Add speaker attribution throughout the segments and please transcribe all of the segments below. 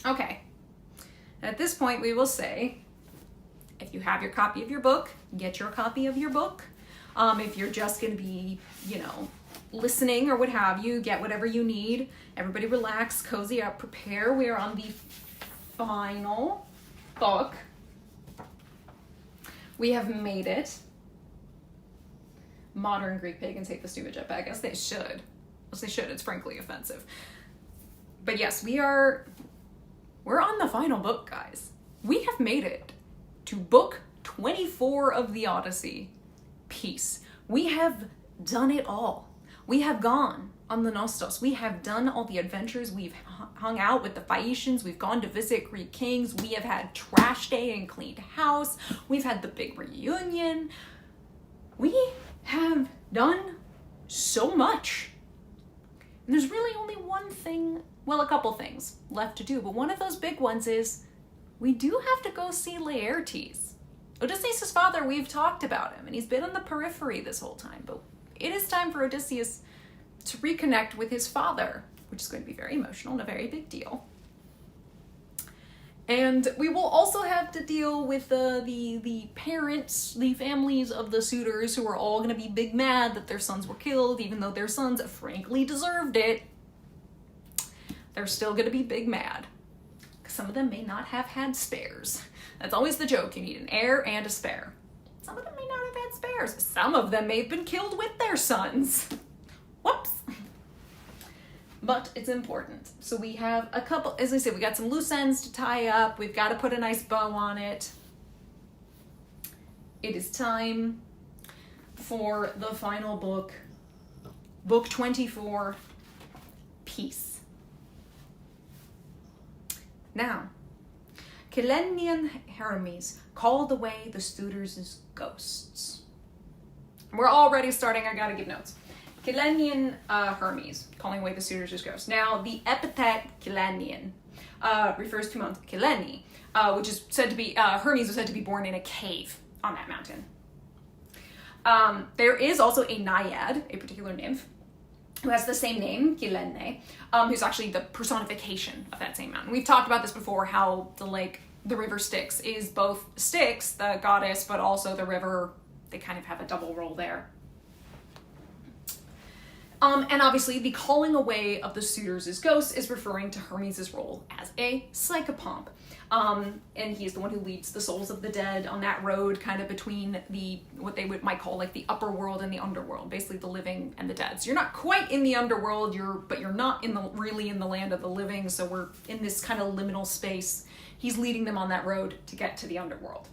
Speaker 1: Okay. At this point, we will say, if you have your copy of your book, get your copy of your book. If you're just going to be, listening or what have you, get whatever you need. Everybody relax, cozy up, prepare. We are on the final book. We have made it. Modern Greek pagans hate the stupid jetpack, as they should. As they should, it's frankly offensive. But yes, we're on the final book, guys. We have made it to book 24 of the Odyssey. Peace. We have done it all. We have gone on the Nostos. We have done all the adventures. We've hung out with the Phaeacians. We've gone to visit Greek kings. We have had trash day and cleaned house. We've had the big reunion. We have done so much. And there's really only one thing, well, a couple things left to do, but one of those big ones is we do have to go see Laertes. Odysseus' father, we've talked about him, and he's been on the periphery this whole time, but it is time for Odysseus to reconnect with his father, which is going to be very emotional and a very big deal. And we will also have to deal with the parents, the families of the suitors, who are all going to be big mad that their sons were killed, even though their sons frankly deserved it. They're still going to be big mad. Some of them may not have had spares. That's always the joke. You need an heir and a spare. Some of them may not have had spares. Some of them may have been killed with their sons. Whoops. But it's important. So we have a couple, as I said, we got some loose ends to tie up. We've got to put a nice bow on it. It is time for the final book, book 24, Peace. Now, Cyllenian Hermes called away the suitors as ghosts. We're already starting, I gotta give notes. Cyllenian Hermes, calling away the suitors as ghosts. Now, the epithet Cyllenian refers to Mount Cyllene, which is said to be, Hermes was said to be born in a cave on that mountain. There is also a naiad, a particular nymph, who has the same name, Cyllene, who's actually the personification of that same mountain. We've talked about this before, how the river Styx is both Styx, the goddess, but also the river. They kind of have a double role there. And obviously the calling away of the suitors as ghosts is referring to Hermes' role as a psychopomp. And he's the one who leads the souls of the dead on that road kind of between what they might call like the upper world and the underworld, basically the living and the dead. So you're not quite in the underworld, but you're not really in the land of the living, so we're in this kind of liminal space. He's leading them on that road to get to the underworld.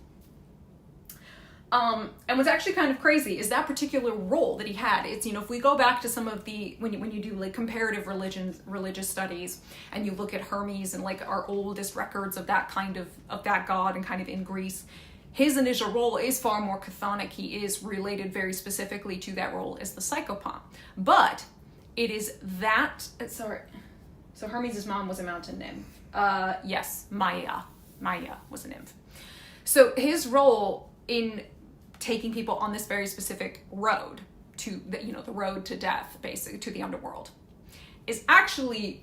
Speaker 1: And what's actually kind of crazy is that particular role that he had. It's, if we go back to some of the, when you do like comparative religious studies, and you look at Hermes and like our oldest records of that kind of that god and kind of in Greece, his initial role is far more chthonic. He is related very specifically to that role as the psychopomp. But it is that, so Hermes' mom was a mountain nymph. Yes, Maya was a nymph. So his role in taking people on this very specific road to the road to death, basically to the underworld, is actually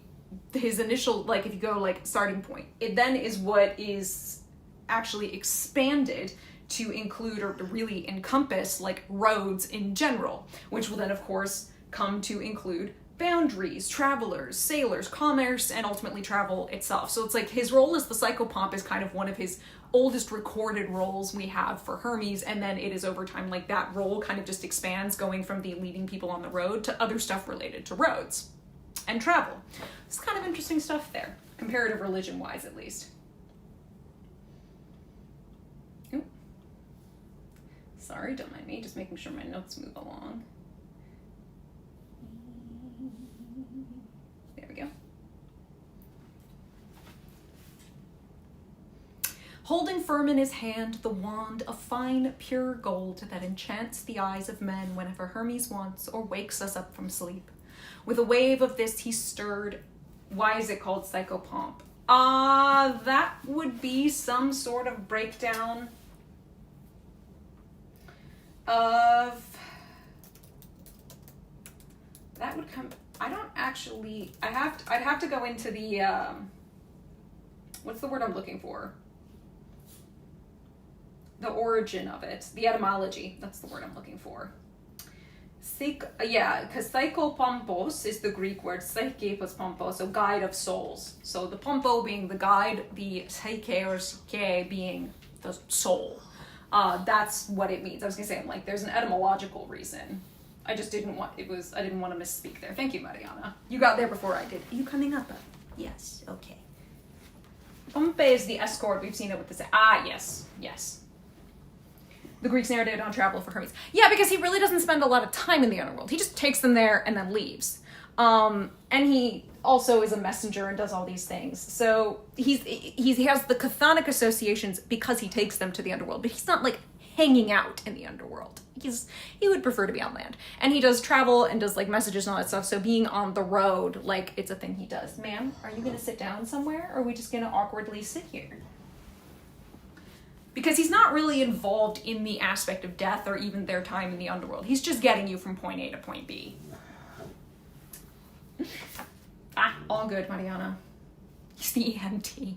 Speaker 1: his initial, like if you go like starting point. It then is what is actually expanded to include or to really encompass like roads in general, which will then of course come to include boundaries, travelers, sailors, commerce, and ultimately travel itself. So it's like his role as the psychopomp is kind of one of his oldest recorded roles we have for Hermes, and then it is over time like that role kind of just expands, going from the leading people on the road to other stuff related to roads and travel. It's kind of interesting stuff there, comparative religion wise at least. Ooh. Sorry, don't mind me, just making sure my notes move along. There we go. Holding firm in his hand the wand of fine, pure gold that enchants the eyes of men whenever Hermes wants or wakes us up from sleep. With a wave of this he stirred. Why is it called psychopomp? That would be some sort of breakdown of... That would come... I don't actually... I'd have to go into the... what's the word I'm looking for? The origin of it, the etymology, that's the word I'm looking for. Because psychopompos is the Greek word, psyche plus pompo, so guide of souls. So the pompo being the guide, the psycheos being the soul. That's what it means. I was gonna say, like, there's an etymological reason. I didn't want to misspeak there. Thank you, Mariana. You got there before I did. Are you coming up? Yes, okay. Pompe is the escort. We've seen it with this. Yes. The Greeks narrated on travel for Hermes. Yeah, because he really doesn't spend a lot of time in the underworld. He just takes them there and then leaves. And he also is a messenger and does all these things. So he has the chthonic associations because he takes them to the underworld, but he's not like hanging out in the underworld. He would prefer to be on land. And he does travel and does like messages and all that stuff. So being on the road, like, it's a thing he does. Ma'am, are you gonna sit down somewhere, or are we just gonna awkwardly sit here? Because he's not really involved in the aspect of death or even their time in the underworld. He's just getting you from point A to point B. All good, Mariana. He's the EMT.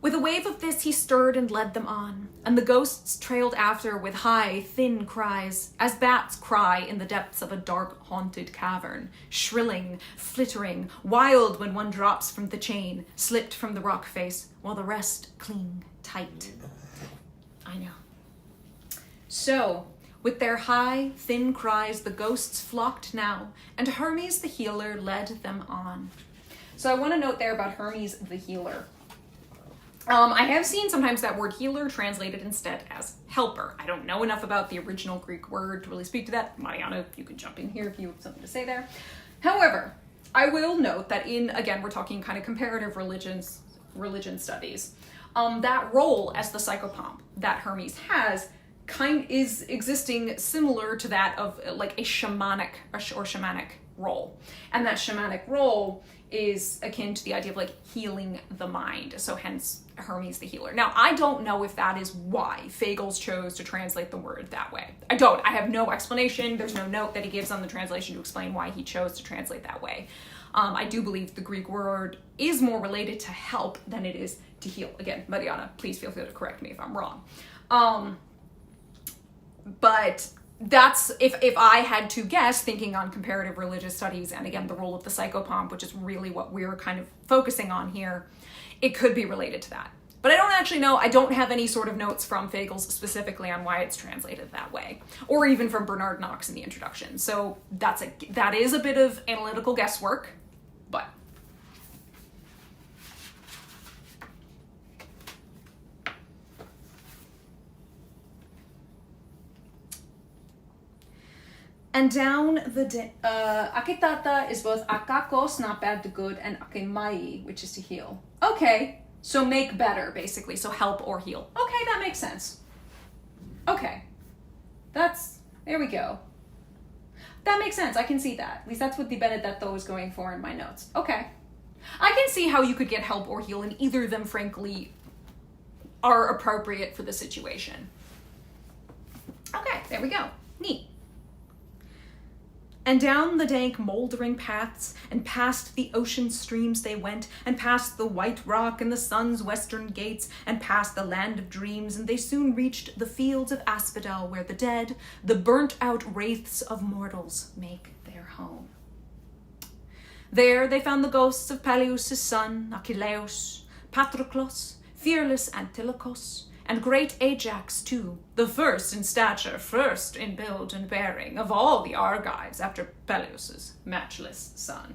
Speaker 1: With a wave of this he stirred and led them on, and the ghosts trailed after with high, thin cries, as bats cry in the depths of a dark, haunted cavern, shrilling, flittering, wild when one drops from the chain, slipped from the rock face, while the rest cling tight. I know. So, with their high, thin cries, the ghosts flocked now, and Hermes the healer led them on. So I want to note there about Hermes the healer. I have seen sometimes that word healer translated instead as helper. I don't know enough about the original Greek word to really speak to that. Mariana, you can jump in here if you have something to say there. However, I will note that again, we're talking kind of comparative religion studies. That role as the psychopomp that Hermes has is existing similar to that of like a shamanic role. And that shamanic role is akin to the idea of like healing the mind. So hence Hermes the healer. Now, I don't know if that is why Fagles chose to translate the word that way. I have no explanation. There's no note that he gives on the translation to explain why he chose to translate that way. I do believe the Greek word is more related to help than it is to heal. Again, Mariana, please feel free to correct me if I'm wrong. But that's, if I had to guess, thinking on comparative religious studies, and again, the role of the psychopomp, which is really what we're kind of focusing on here, it could be related to that. But I don't actually know. I don't have any sort of notes from Fagles specifically on why it's translated that way, or even from Bernard Knox in the introduction. So that is a bit of analytical guesswork, but. And down the akitata is both akakos, not bad to good, and akemai, which is to heal. Okay, so make better, basically. So help or heal. Okay, that makes sense. Okay, there we go. That makes sense. I can see that. At least that's what the Benedetto was going for in my notes. Okay. I can see how you could get help or heal, and either of them, frankly, are appropriate for the situation. Okay, there we go. Neat. And down the dank, moldering paths, and past the ocean streams they went, and past the white rock and the sun's western gates, and past the land of dreams, and they soon reached the fields of Asphodel, where the dead, the burnt-out wraiths of mortals, make their home. There they found the ghosts of Peleus' son, Achilles, Patroclus, fearless Antilochus, and great Ajax too, the first in stature, first in build and bearing, of all the Argives after Peleus' matchless son.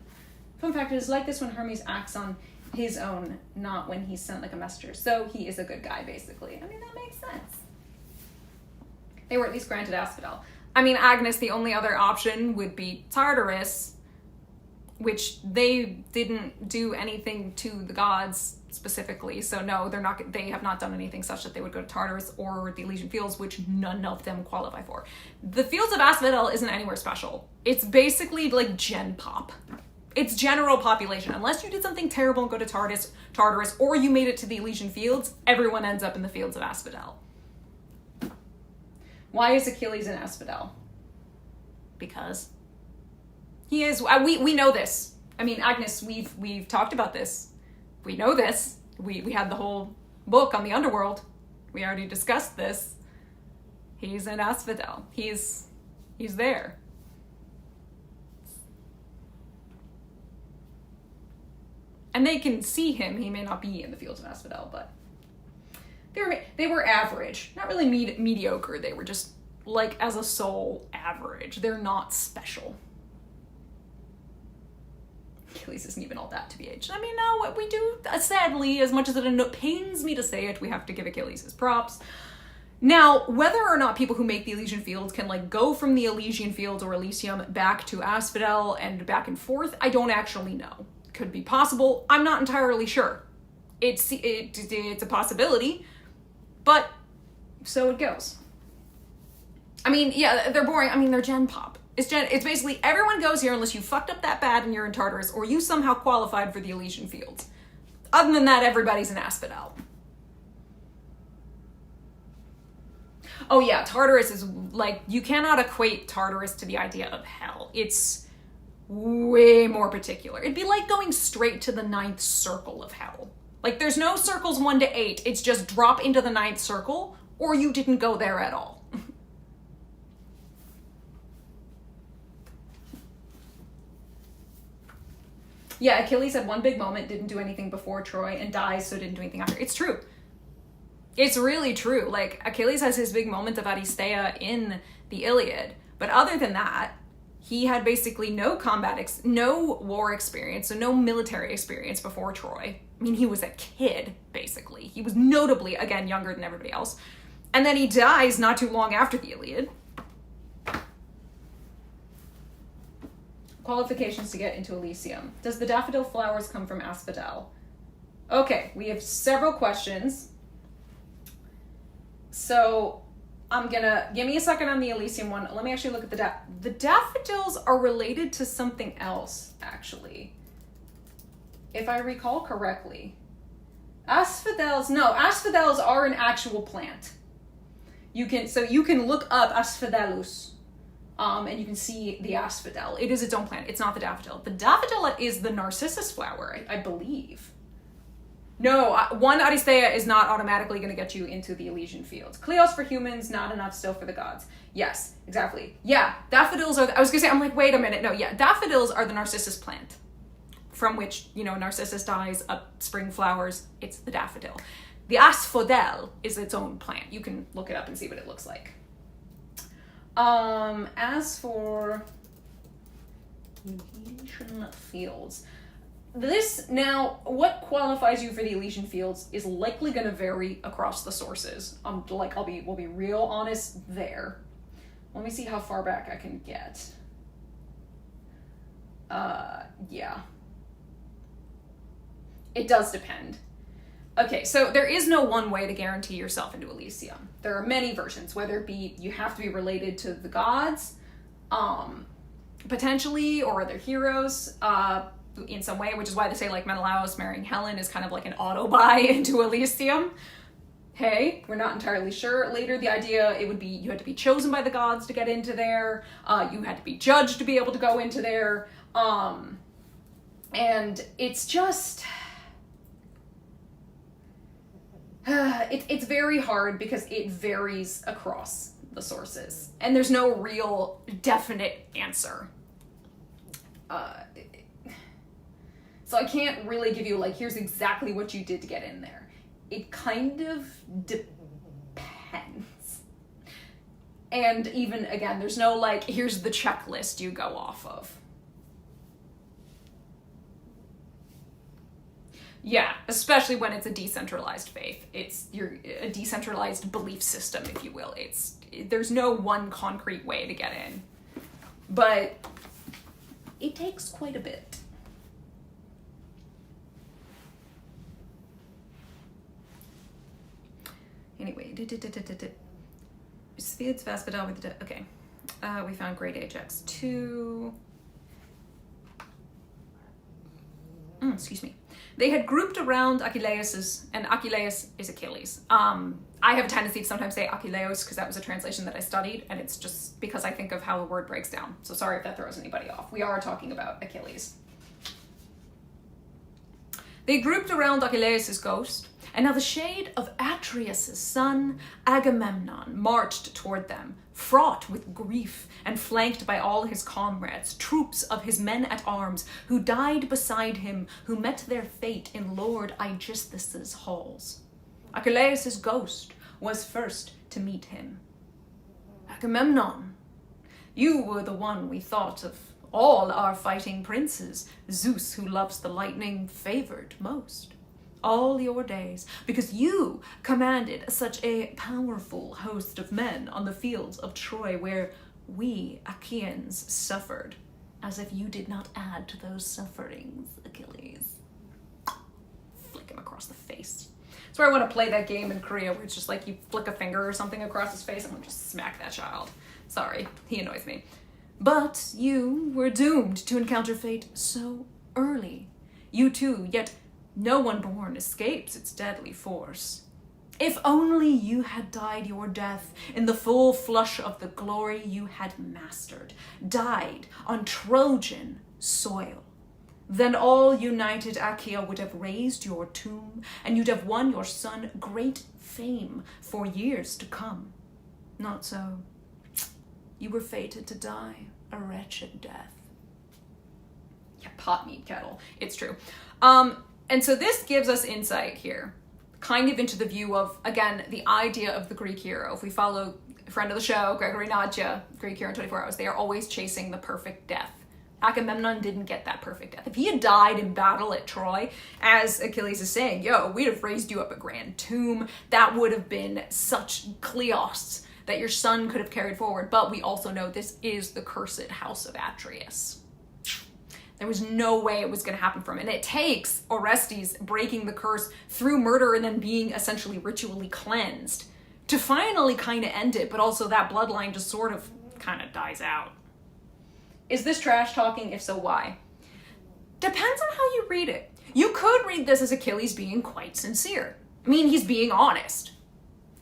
Speaker 1: Fun fact, it is like this when Hermes acts on his own, not when he's sent like a messenger. So he is a good guy, basically. I mean, that makes sense. They were at least granted Asphodel. I mean, Agnes, the only other option would be Tartarus, which they didn't do anything to the gods specifically. So no, they have not done anything such that they would go to Tartarus or the Elysian Fields, which none of them qualify for. The Fields of Asphodel isn't anywhere special. It's basically like gen pop. It's general population. Unless you did something terrible and go to Tartarus, or you made it to the Elysian Fields, everyone ends up in the Fields of Asphodel. Why is Achilles in Asphodel? Because he is. We know this. I mean, Agnes, we've talked about this. We know this. We had the whole book on the underworld. We already discussed this. He's in Asphodel. He's there. And they can see him. He may not be in the fields of Asphodel, but they were average. Not really mediocre. They were just, like, as a soul, average. They're not special. Achilles isn't even all that to be aged. I mean, no, we do, sadly, as much as it pains me to say it, we have to give Achilles his props. Now, whether or not people who make the Elysian Fields can, like, go from the Elysian Fields or Elysium back to Asphodel and back and forth, I don't actually know. Could be possible. I'm not entirely sure. It's a possibility, but so it goes. I mean, yeah, they're boring. I mean, they're Gen Pop. It's basically everyone goes here unless you fucked up that bad and you're in Tartarus, or you somehow qualified for the Elysian Fields. Other than that, everybody's in Asphodel. Oh yeah, Tartarus is, like, you cannot equate Tartarus to the idea of hell. It's way more particular. It'd be like going straight to the 9th circle of hell. Like, there's no circles 1 to 8. It's just drop into the 9th circle, or you didn't go there at all. Yeah, Achilles had one big moment, didn't do anything before Troy, and dies, so didn't do anything after. It's true. It's really true. Like, Achilles has his big moment of Odysseus in the Iliad, but other than that, he had basically no no war experience, so no military experience before Troy. I mean, he was a kid, basically. He was notably, again, younger than everybody else. And then he dies not too long after the Iliad. Qualifications to get into Elysium. Does the daffodil flowers come from Asphodel? Okay, we have several questions. So I'm gonna, give me a second on the Elysium one. Let me actually look at the daffodils are related to something else, actually. If I recall correctly. Asphodels are an actual plant. You can look up Asphodelus. And you can see the asphodel. It is its own plant. It's not the daffodil. The daffodil is the narcissus flower, I believe. No, one Odysseia is not automatically going to get you into the Elysian Fields. Kleos for humans, not enough still for the gods. Yes, exactly. Yeah, daffodils are, I was going to say, I'm like, wait a minute. No, yeah, daffodils are the narcissus plant. From which, Narcissus dies, up spring flowers. It's the daffodil. The asphodel is its own plant. You can look it up and see what it looks like. As for Elysian Fields, what qualifies you for the Elysian Fields is likely going to vary across the sources. We'll be real honest there. Let me see how far back I can get. Yeah. It does depend. Okay, so there is no one way to guarantee yourself into Elysium. There are many versions, whether it be you have to be related to the gods, potentially, or other heroes in some way, which is why they say, like, Menelaus marrying Helen is kind of like an auto-buy into Elysium. Hey, we're not entirely sure. Later, the idea, it would be you had to be chosen by the gods to get into there, you had to be judged to be able to go into there, and it's just... it's very hard because it varies across the sources and there's no real definite answer. So I can't really give you, like, here's exactly what you did to get in there. It kind of depends. And even, again, there's no, like, here's the checklist you go off of. Yeah, especially when it's a decentralized faith. It's a decentralized belief system, if you will. There's no one concrete way to get in. But it takes quite a bit. Anyway, Spheres of Asphodel with the okay. We found Great Ajax 2. Excuse me. They had grouped around Achilles, and Achilles is Achilles. I have a tendency to sometimes say Achilleos because that was a translation that I studied, and it's just because I think of how the word breaks down. So sorry if that throws anybody off. We are talking about Achilles. They grouped around Achilles' ghost, and now the shade of Atreus' son, Agamemnon, marched toward them, fraught with grief and flanked by all his comrades, troops of his men-at-arms, who died beside him, who met their fate in Lord Aegisthus' halls. Achilles' ghost was first to meet him. Agamemnon, you were the one we thought of all our fighting princes, Zeus, who loves the lightning, favored most. All your days, because you commanded such a powerful host of men on the fields of Troy, where we Achaeans suffered, as if you did not add to those sufferings, Achilles. Flick him across the face. That's where I want to play that game in Korea, where it's just like you flick a finger or something across his face, I'm gonna just smack that child. Sorry, he annoys me. But you were doomed to encounter fate so early. You too, yet no one born escapes its deadly force. If only you had died your death in the full flush of the glory you had mastered, died on Trojan soil, then all united Achaea would have raised your tomb, and you'd have won your son great fame for years to come. Not so. You were fated to die a wretched death. Yeah, pot meat kettle. It's true. And so this gives us insight here, kind of into the view of, again, the idea of the Greek hero. If we follow a friend of the show, Gregory Nadja, Greek hero in 24 Hours, they are always chasing the perfect death. Agamemnon didn't get that perfect death. If he had died in battle at Troy, as Achilles is saying, yo, we'd have raised you up a grand tomb. That would have been such kleos that your son could have carried forward. But we also know this is the cursed house of Atreus. There was no way it was going to happen for him. And it takes Orestes breaking the curse through murder and then being essentially ritually cleansed to finally kind of end it, but also that bloodline just sort of kind of dies out. Is this trash talking? If so, why? Depends on how you read it. You could read this as Achilles being quite sincere. I mean, he's being honest.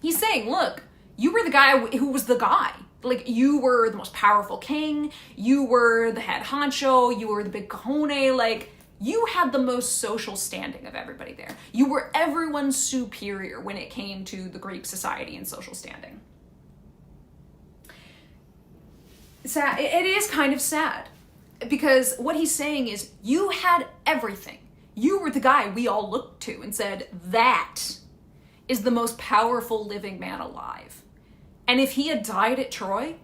Speaker 1: He's saying, look, you were the guy who was the guy. Like, you were the most powerful king, you were the head honcho, you were the big cojones, like, you had the most social standing of everybody there. You were everyone's superior when it came to the Greek society and social standing. Sad. It is kind of sad, because what he's saying is, you had everything. You were the guy we all looked to and said, that is the most powerful living man alive. And if he had died at Troy,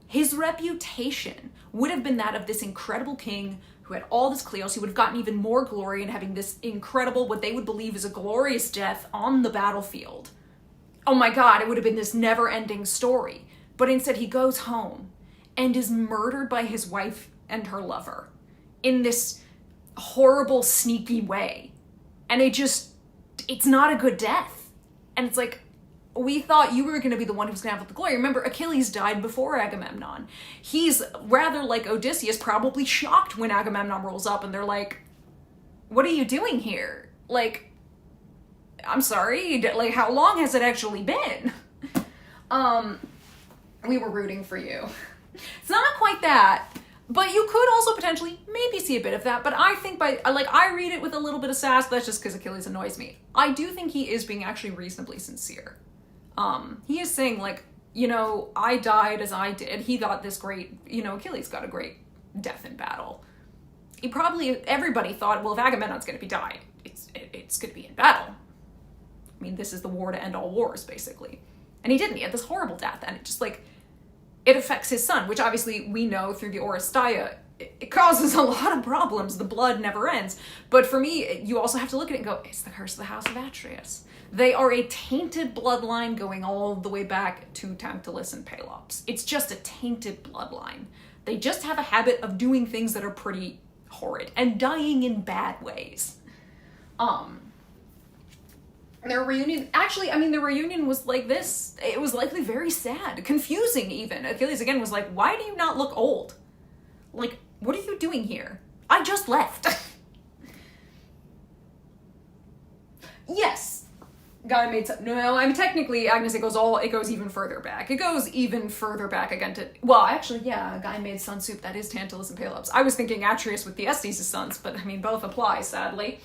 Speaker 1: his reputation would have been that of this incredible king who had all this kleos. He would have gotten even more glory in having this incredible, what they would believe is a glorious death on the battlefield. Oh my God, it would have been this never-ending story. But instead he goes home and is murdered by his wife and her lover in this horrible, sneaky way. And it's not a good death. And it's like, we thought you were going to be the one who's going to have the glory. Remember, Achilles died before Agamemnon. He's rather like Odysseus, probably shocked when Agamemnon rolls up and they're like, what are you doing here? Like, I'm sorry, like, how long has it actually been? We were rooting for you. It's not quite that, but you could also potentially maybe see a bit of that. But I think I read it with a little bit of sass. That's just because Achilles annoys me. I do think he is being actually reasonably sincere. He is saying, like, you know, I died as I did. He got this great, you know, Achilles got a great death in battle. Everybody thought, well, if Agamemnon's going to be died, it's going to be in battle. I mean, this is the war to end all wars, basically. And he didn't. He had this horrible death, and it just, like, it affects his son, which obviously we know through the ODYSSEY, it causes a lot of problems. The blood never ends. But for me, you also have to look at it and go, it's the curse of the house of Atreus. They are a tainted bloodline going all the way back to Tantalus and Pelops. It's just a tainted bloodline. They just have a habit of doing things that are pretty horrid and dying in bad ways. Their reunion, actually, I mean, the reunion was like this. It was likely very sad, confusing even. Achilles again was like, why do you not look old? Like, what are you doing here? I just left. Yes. Guy made some, no, I mean, technically, Agnes, it goes even further back. It goes even further back again to, well, actually, yeah, a guy made sun soup. That is Tantalus and Pelops. I was thinking Atreus with the Estes' sons, but I mean, both apply, sadly.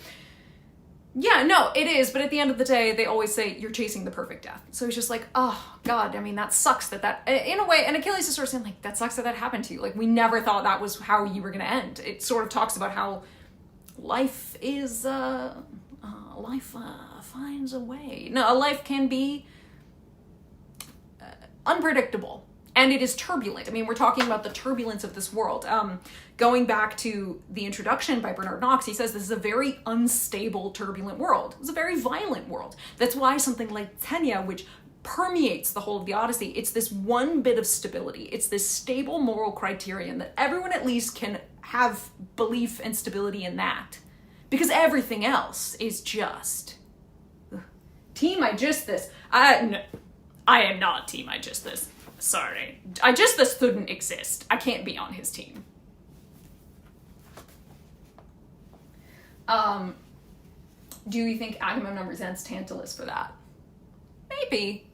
Speaker 1: Yeah, no, it is, but at the end of the day, they always say, you're chasing the perfect death. So he's just like, oh, God, I mean, that sucks that, in a way, and Achilles is sort of saying, like, that sucks that happened to you. Like, we never thought that was how you were going to end. It sort of talks about how life is, life finds a way. No, a life can be unpredictable. And it is turbulent. I mean, we're talking about the turbulence of this world. Going back to the introduction by Bernard Knox, he says this is a very unstable, turbulent world. It's a very violent world. That's why something like Tenya, which permeates the whole of the Odyssey, it's this one bit of stability. It's this stable moral criterion that everyone at least can have belief and stability in that. Because everything else is just... Team I just this. No, I am not Team I just this. Sorry. I just this couldn't exist. I can't be on his team. Do you think Agamemnon resents Tantalus for that? Maybe.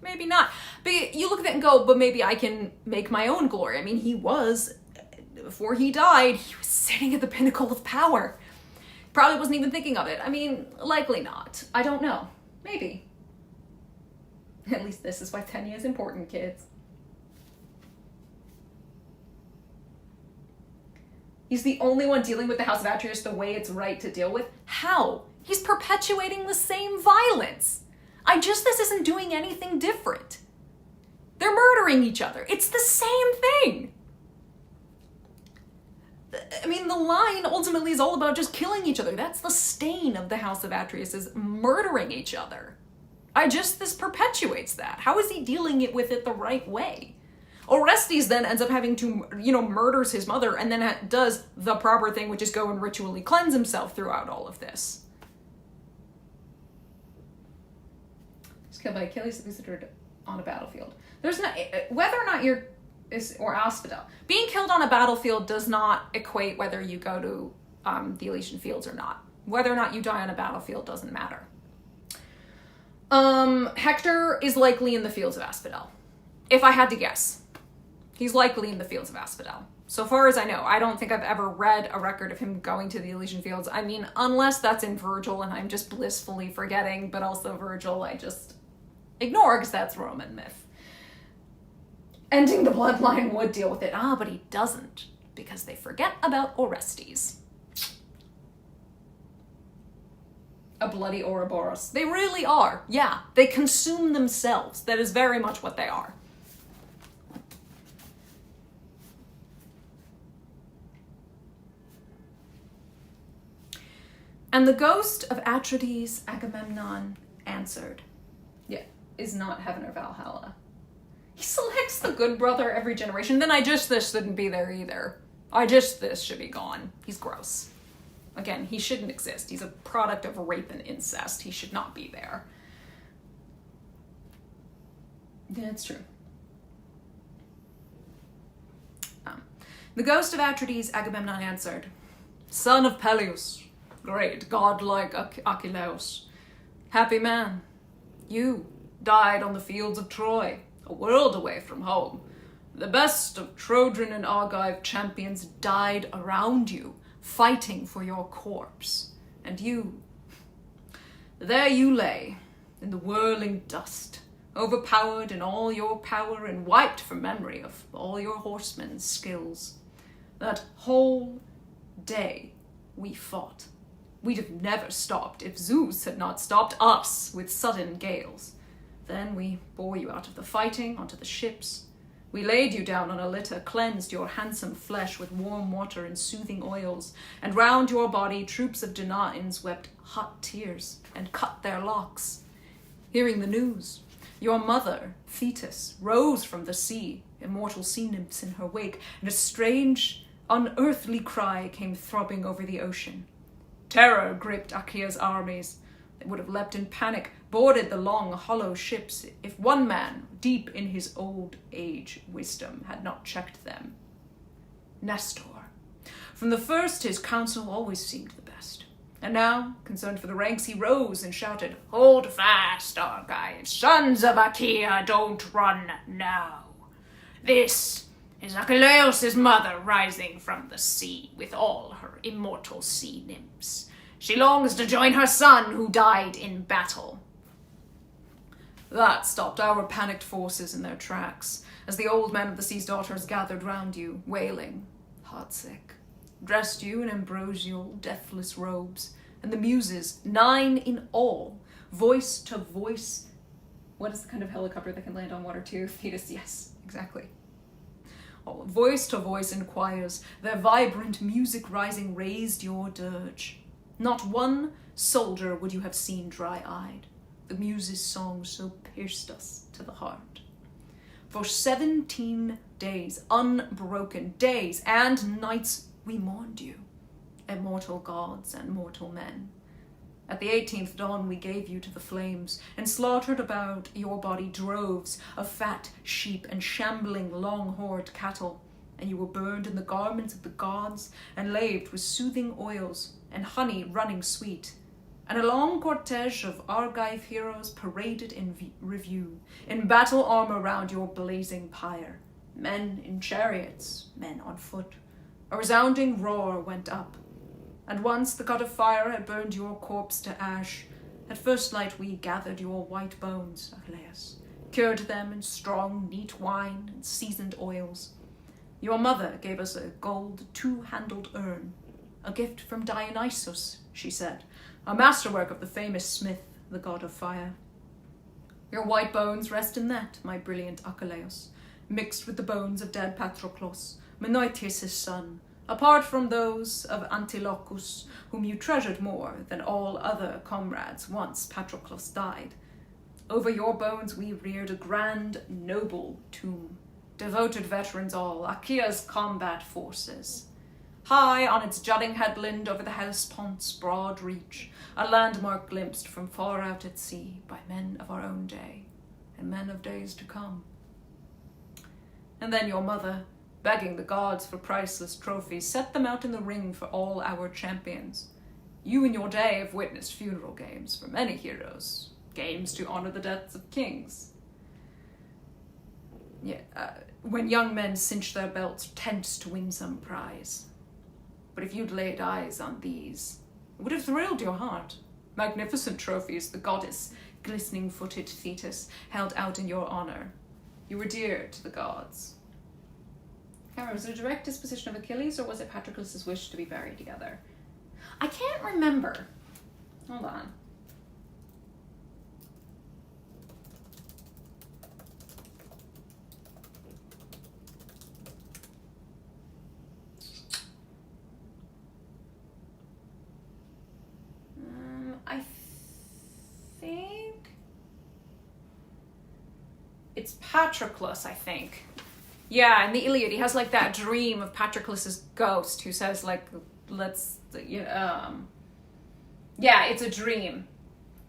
Speaker 1: Maybe not. But you look at it and go, but maybe I can make my own glory. I mean, before he died, he was sitting at the pinnacle of power. Probably wasn't even thinking of it. I mean, likely not. I don't know. Maybe. At least this is why Tenya is important, kids. He's the only one dealing with the House of Atreus the way it's right to deal with. How? He's perpetuating the same violence. This isn't doing anything different. They're murdering each other. It's the same thing. I mean, the line ultimately is all about just killing each other. That's the stain of the House of Atreus, is murdering each other. This perpetuates that. How is he dealing with it the right way? Orestes then ends up having to, murders his mother and then does the proper thing, which is go and ritually cleanse himself throughout all of this. He's killed by Achilles the Visitor on a battlefield. There's not, whether or not or Asphodel. Being killed on a battlefield does not equate whether you go to the Elysian Fields or not. Whether or not you die on a battlefield doesn't matter. Hector is likely in the fields of Asphodel. If I had to guess, he's likely in the fields of Asphodel. So far as I know, I don't think I've ever read a record of him going to the Elysian Fields. I mean, unless that's in Virgil and I'm just blissfully forgetting, but also Virgil I just ignore because that's Roman myth. Ending the bloodline would deal with it. But he doesn't, because they forget about Orestes. A bloody Ouroboros. They really are. Yeah, they consume themselves. That is very much what they are. And the ghost of Atrides Agamemnon answered, is not heaven or Valhalla. He selects the good brother every generation. Then this shouldn't be there either. This should be gone. He's gross. Again, he shouldn't exist. He's a product of rape and incest. He should not be there. Yeah, it's true. The ghost of Atrides Agamemnon answered, son of Peleus, great godlike Achilles, happy man, you died on the fields of Troy, a world away from home. The best of Trojan and Argive champions died around you, fighting for your corpse. And there you lay, in the whirling dust, overpowered in all your power and wiped from memory of all your horsemen's skills. That whole day we fought. We'd have never stopped if Zeus had not stopped us with sudden gales. Then we bore you out of the fighting onto the ships. We laid you down on a litter, cleansed your handsome flesh with warm water and soothing oils, and round your body troops of Danaans wept hot tears and cut their locks. Hearing the news, your mother, Thetis, rose from the sea, immortal sea nymphs in her wake, and a strange, unearthly cry came throbbing over the ocean. Terror gripped Achaea's armies. They would have leapt in panic, boarded the long, hollow ships, if one man, deep in his old age wisdom, had not checked them. Nestor. From the first, his counsel always seemed the best. And now, concerned for the ranks, he rose and shouted, hold fast, Argives, sons of Achaea, don't run now. This is Achilles' mother rising from the sea with all her immortal sea nymphs. She longs to join her son who died in battle. That stopped our panicked forces in their tracks, as the old men of the sea's daughters gathered round you, wailing, heartsick, dressed you in ambrosial, deathless robes, and the muses, 9 in all, voice to voice. What is the kind of helicopter that can land on water too? Thetis, yes, exactly. Voice to voice in choirs, their vibrant music rising raised your dirge. Not one soldier would you have seen dry-eyed. The muses' song so pierced us to the heart. For 17 days, unbroken days and nights, we mourned you, immortal gods and mortal men. At the 18th dawn we gave you to the flames, and slaughtered about your body droves of fat sheep and shambling long-horned cattle, and you were burned in the garments of the gods, and laved with soothing oils, and honey running sweet. And a long cortege of Argive heroes paraded in review, in battle armor round your blazing pyre, men in chariots, men on foot. A resounding roar went up, and once the god of fire had burned your corpse to ash, at first light we gathered your white bones, Achilles, cured them in strong, neat wine and seasoned oils. Your mother gave us a gold 2-handled urn, a gift from Dionysus, she said, a masterwork of the famous smith, the god of fire. Your white bones rest in that, my brilliant Achilles, mixed with the bones of dead Patroclus, Menoetius' son, apart from those of Antilochus, whom you treasured more than all other comrades once Patroclus died. Over your bones we reared a grand, noble tomb, devoted veterans all, Achaea's combat forces. High on its jutting headland over the Hellespont's broad reach, a landmark glimpsed from far out at sea by men of our own day, and men of days to come. And then your mother, begging the gods for priceless trophies, set them out in the ring for all our champions. You in your day have witnessed funeral games for many heroes, games to honor the deaths of kings. When young men cinch their belts, tense to win some prize. But if you'd laid eyes on these, it would have thrilled your heart. Magnificent trophies the goddess, glistening-footed Thetis, held out in your honor. You were dear to the gods. Was it a direct disposition of Achilles, or was it Patroclus' wish to be buried together? I can't remember. Hold on. I think it's Patroclus, I think. Yeah, in the Iliad, he has like that dream of Patroclus' ghost who says like, yeah, it's a dream.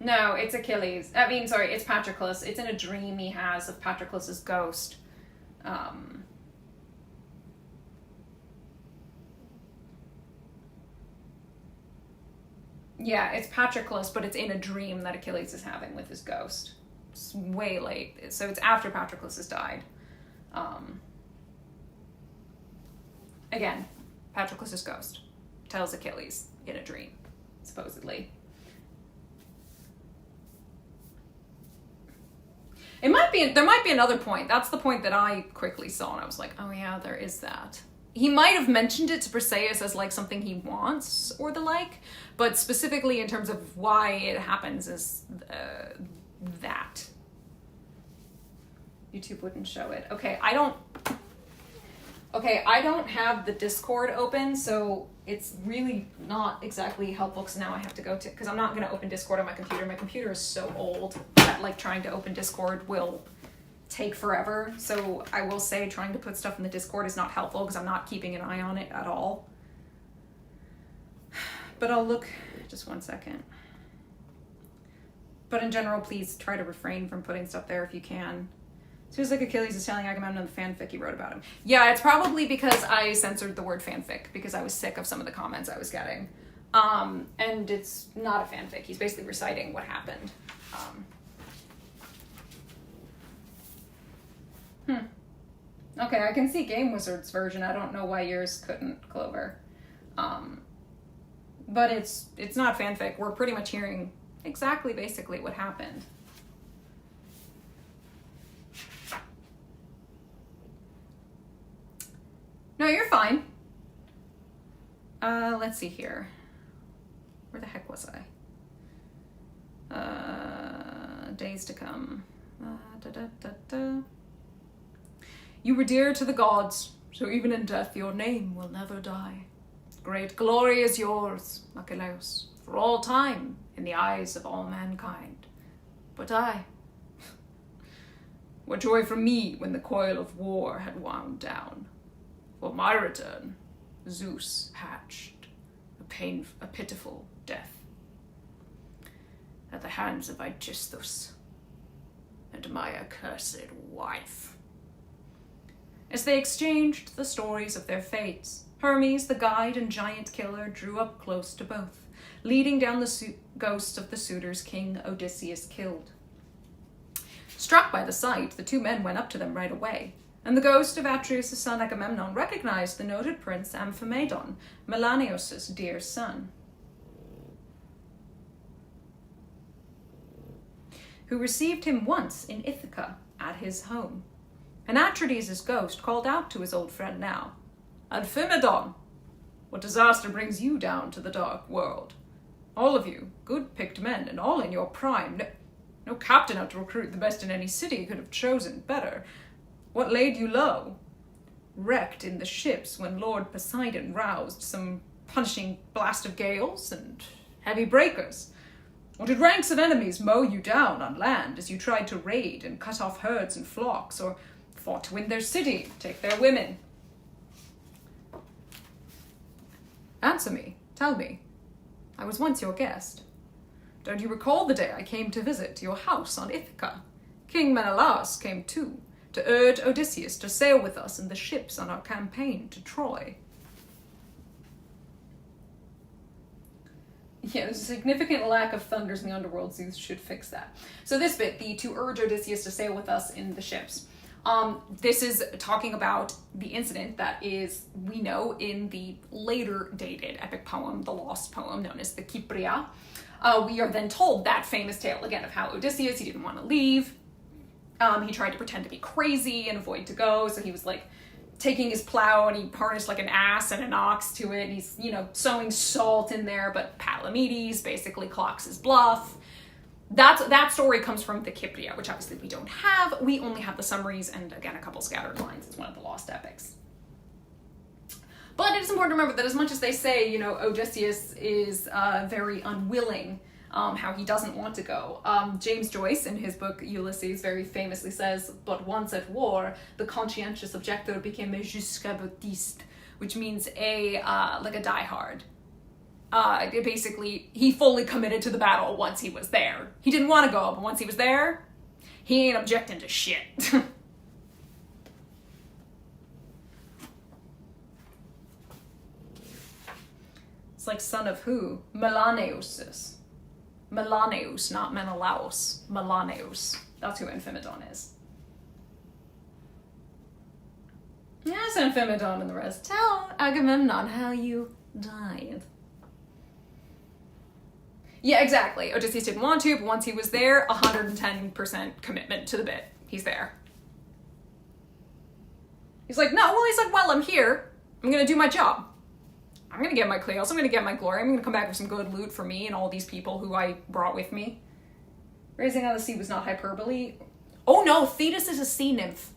Speaker 1: No, it's Achilles. It's Patroclus. It's in a dream he has of Patroclus' ghost. Yeah, it's Patroclus, but it's in a dream that Achilles is having with his ghost. It's way late, so it's after Patroclus has died. Again, Patroclus' ghost tells Achilles in a dream, supposedly. There might be another point. That's the point that I quickly saw, and I was like, oh yeah, there is that. He might have mentioned it to Perseus as like something he wants or the like, but specifically in terms of why it happens is that. YouTube wouldn't show it. Okay, I don't have the Discord open, so it's really not exactly helpful because now I have to go to, because I'm not going to open Discord on my computer. My computer is so old that like trying to open Discord will take forever. So I will say trying to put stuff in the Discord is not helpful because I'm not keeping an eye on it at all. But I'll look, just one second. But in general, please try to refrain from putting stuff there if you can. It feels like Achilles is telling Agamemnon the fanfic he wrote about him. Yeah, it's probably because I censored the word fanfic because I was sick of some of the comments I was getting. And it's not a fanfic. He's basically reciting what happened. Okay, I can see Game Wizard's version. I don't know why yours couldn't, Clover. But it's not fanfic. We're pretty much hearing exactly basically what happened. No, you're fine. Let's see here. Where the heck was I? Days to come. You were dear to the gods, so even in death your name will never die. Great glory is yours, Achilles, for all time in the eyes of all mankind. But I, what joy for me when the coil of war had wound down. For my return, Zeus hatched a pitiful death at the hands of Odysseus and my accursed wife. As they exchanged the stories of their fates, Hermes, the guide and giant killer, drew up close to both, leading down the ghosts of the suitors King Odysseus killed. Struck by the sight, the two men went up to them right away, and the ghost of Atreus' son Agamemnon recognized the noted prince Amphimedon, Menelaus' dear son, who received him once in Ithaca at his home. And Atreides' ghost called out to his old friend now, Amphimedon, what disaster brings you down to the dark world? All of you, good picked men, and all in your prime. No captain out to recruit the best in any city could have chosen better. What laid you low? Wrecked in the ships when Lord Poseidon roused some punishing blast of gales and heavy breakers? Or did ranks of enemies mow you down on land as you tried to raid and cut off herds and flocks, or fought to win their city, take their women? Answer me, tell me. I was once your guest. Don't you recall the day I came to visit your house on Ithaca? King Menelaus came too, to urge Odysseus to sail with us in the ships on our campaign to Troy. Yeah, there's a significant lack of thunders in the underworld. Zeus should fix that. So this bit, the to urge Odysseus to sail with us in the ships. This is talking about the incident that is, we know, in the later dated epic poem, the lost poem known as the Kypria. We are then told that famous tale again of how Odysseus, he didn't want to leave. He tried to pretend to be crazy and avoid to go. So he was like taking his plow and he harnessed like an ass and an ox to it. And he's, sowing salt in there, but Palamedes basically clocks his bluff. That story comes from the Kypria, which obviously we don't have. We only have the summaries and, again, a couple scattered lines. It's one of the lost epics. But it is important to remember that as much as they say, Odysseus is very unwilling, how he doesn't want to go. James Joyce, in his book Ulysses, very famously says, but once at war, the conscientious objector became a jusqu'à-boutiste, which means a diehard. Basically, he fully committed to the battle once he was there. He didn't want to go, but once he was there, he ain't objecting to shit. It's like son of who? Menelaus. Menelaus, not Menelaus. Menelaus. That's who Amphimedon is. Yes, Amphimedon and the rest. Tell Agamemnon how you died. Yeah, exactly. Odysseus didn't want to, but once he was there, 110% commitment to the bit. He's there. He's like, well, I'm here. I'm gonna do my job. I'm gonna get my Cleos, I'm gonna get my glory, I'm gonna come back with some good loot for me and all these people who I brought with me. Raising out of the sea was not hyperbole. Oh no, Thetis is a sea nymph.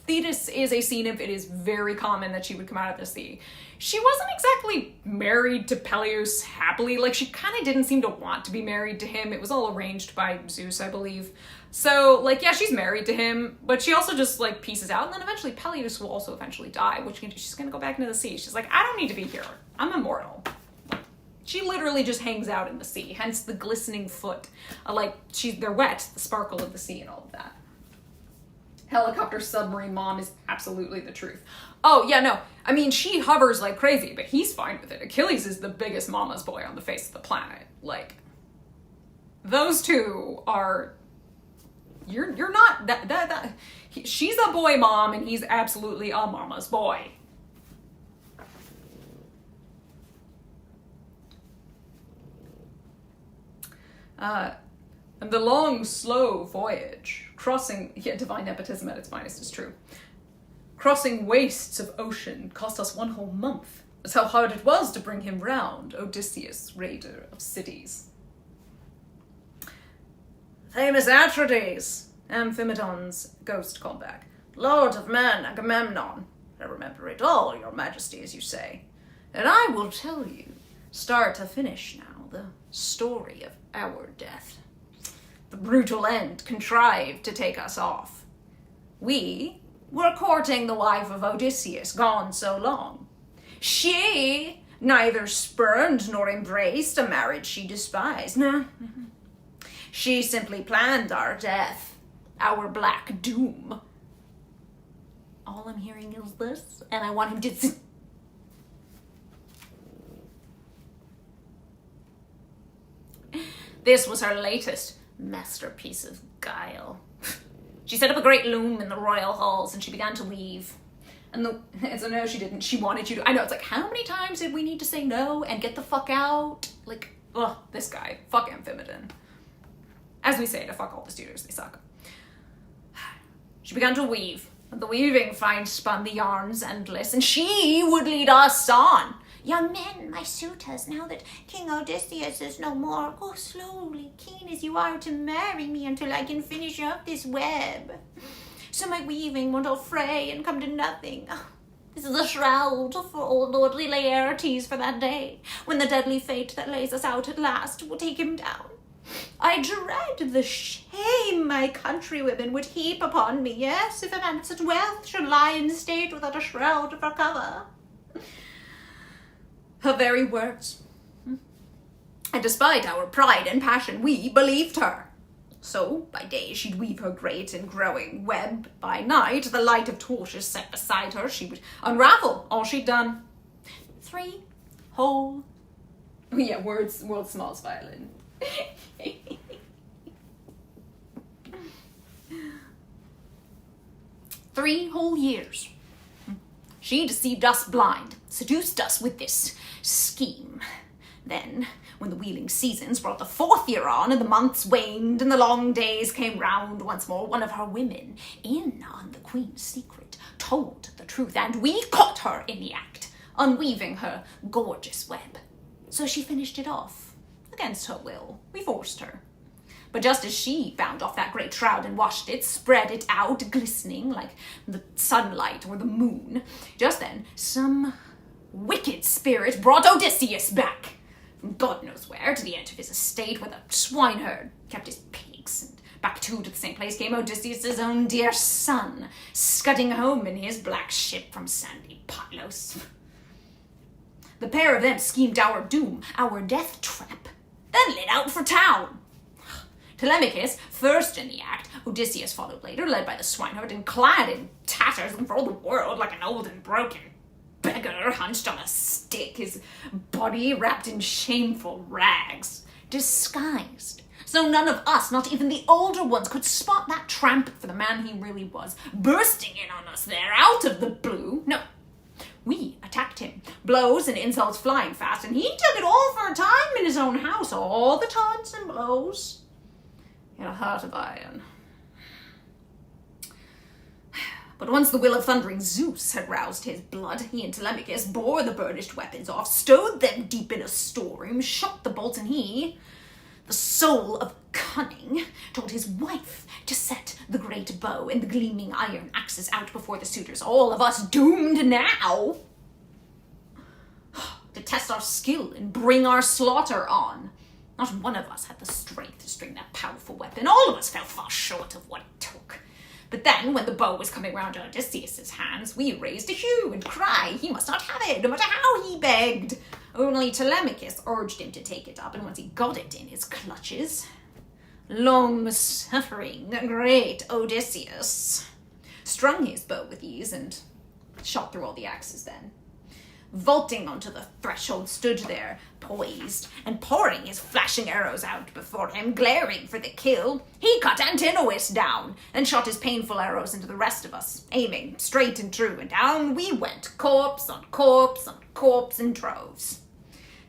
Speaker 1: Thetis is a sea nymph. It is very common that she would come out of the sea. She wasn't exactly married to Peleus happily. Like, she kind of didn't seem to want to be married to him. It was all arranged by Zeus, I believe. So, yeah, she's married to him, but she also just, pieces out. And then eventually Peleus will also eventually die, which she's going to go back into the sea. She's like, I don't need to be here. I'm immortal. She literally just hangs out in the sea, hence the glistening foot. They're wet, the sparkle of the sea and all of that. Helicopter submarine mom is absolutely the truth. Oh, yeah, no. I mean, she hovers like crazy, but he's fine with it. Achilles is the biggest mama's boy on the face of the planet. Those two are... You're not... She's a boy mom, and he's absolutely a mama's boy. And the long, slow voyage, crossing, divine nepotism at its finest is true. Crossing wastes of ocean cost us 1 whole month. That's how hard it was to bring him round, Odysseus, raider of cities. Famous Atrides, Amphimedon's ghost called back. Lord of men, Agamemnon. I remember it all, your majesty, as you say. And I will tell you, start to finish now, the story of our death. The brutal end contrived to take us off. We were courting the wife of Odysseus, gone so long. She neither spurned nor embraced a marriage she despised. No. She simply planned our death, our black doom. All I'm hearing is this, and I want him to... This was her latest masterpiece of guile. She set up a great loom in the royal halls, and she began to weave. And so no, she didn't. She wanted you to... I know, it's like, how many times did we need to say no and get the fuck out? Like, ugh, this guy. Fuck Amphimedon. As we say to fuck all the suitors, they suck. She began to weave, and the weaving fine spun the yarns endless, and she would lead us on. Young men, my suitors, now that King Odysseus is no more, go slowly, keen as you are to marry me until I can finish up this web. So my weaving won't all fray and come to nothing. This is a shroud for old lordly Laertes for that day, when the deadly fate that lays us out at last will take him down. I dread the shame my countrywomen would heap upon me, yes, if a man of such wealth should lie in state without a shroud for cover. Her very words. And despite our pride and passion, we believed her. So, by day she'd weave her great and growing web. By night, the light of torches set beside her, she would unravel all she'd done. 3 whole... Oh yeah, world's smallest violin. 3 whole years. She deceived us blind, seduced us with this scheme. Then, when the wheeling seasons brought the 4th year on, and the months waned, and the long days came round once more, one of her women, in on the queen's secret, told the truth, and we caught her in the act, unweaving her gorgeous web. So she finished it off, against her will. We forced her. But just as she bound off that great shroud and washed it, spread it out, glistening like the sunlight or the moon, just then some wicked spirit brought Odysseus back from God knows where to the edge of his estate where the swineherd kept his pigs, and back to the same place came Odysseus' own dear son, scudding home in his black ship from sandy Pylos. The pair of them schemed our doom, our death trap, then lit out for town. Telemachus, first in the act, Odysseus followed later, led by the swineherd and clad in tatters and for all the world like an old and broken beggar hunched on a stick, his body wrapped in shameful rags, disguised. So none of us, not even the older ones, could spot that tramp for the man he really was, bursting in on us there out of the blue. No, we attacked him, blows and insults flying fast, and he took it all for a time in his own house, all the taunts and blows. In a heart of iron. But once the will of thundering Zeus had roused his blood, he and Telemachus bore the burnished weapons off, stowed them deep in a storeroom, shot the bolts, and he, the soul of cunning, told his wife to set the great bow and the gleaming iron axes out before the suitors, all of us doomed now to test our skill and bring our slaughter on. Not one of us had the strength to string that powerful weapon. All of us fell far short of what it took. But then, when the bow was coming round Odysseus' hands, we raised a hue and cry. He must not have it, no matter how he begged. Only Telemachus urged him to take it up, and once he got it in his clutches, long-suffering, great Odysseus strung his bow with ease and shot through all the axes then. Vaulting onto the threshold, stood there, poised, and pouring his flashing arrows out before him, glaring for the kill. He cut Antinous down, and shot his painful arrows into the rest of us, aiming straight and true, and down we went, corpse on corpse on corpse in droves.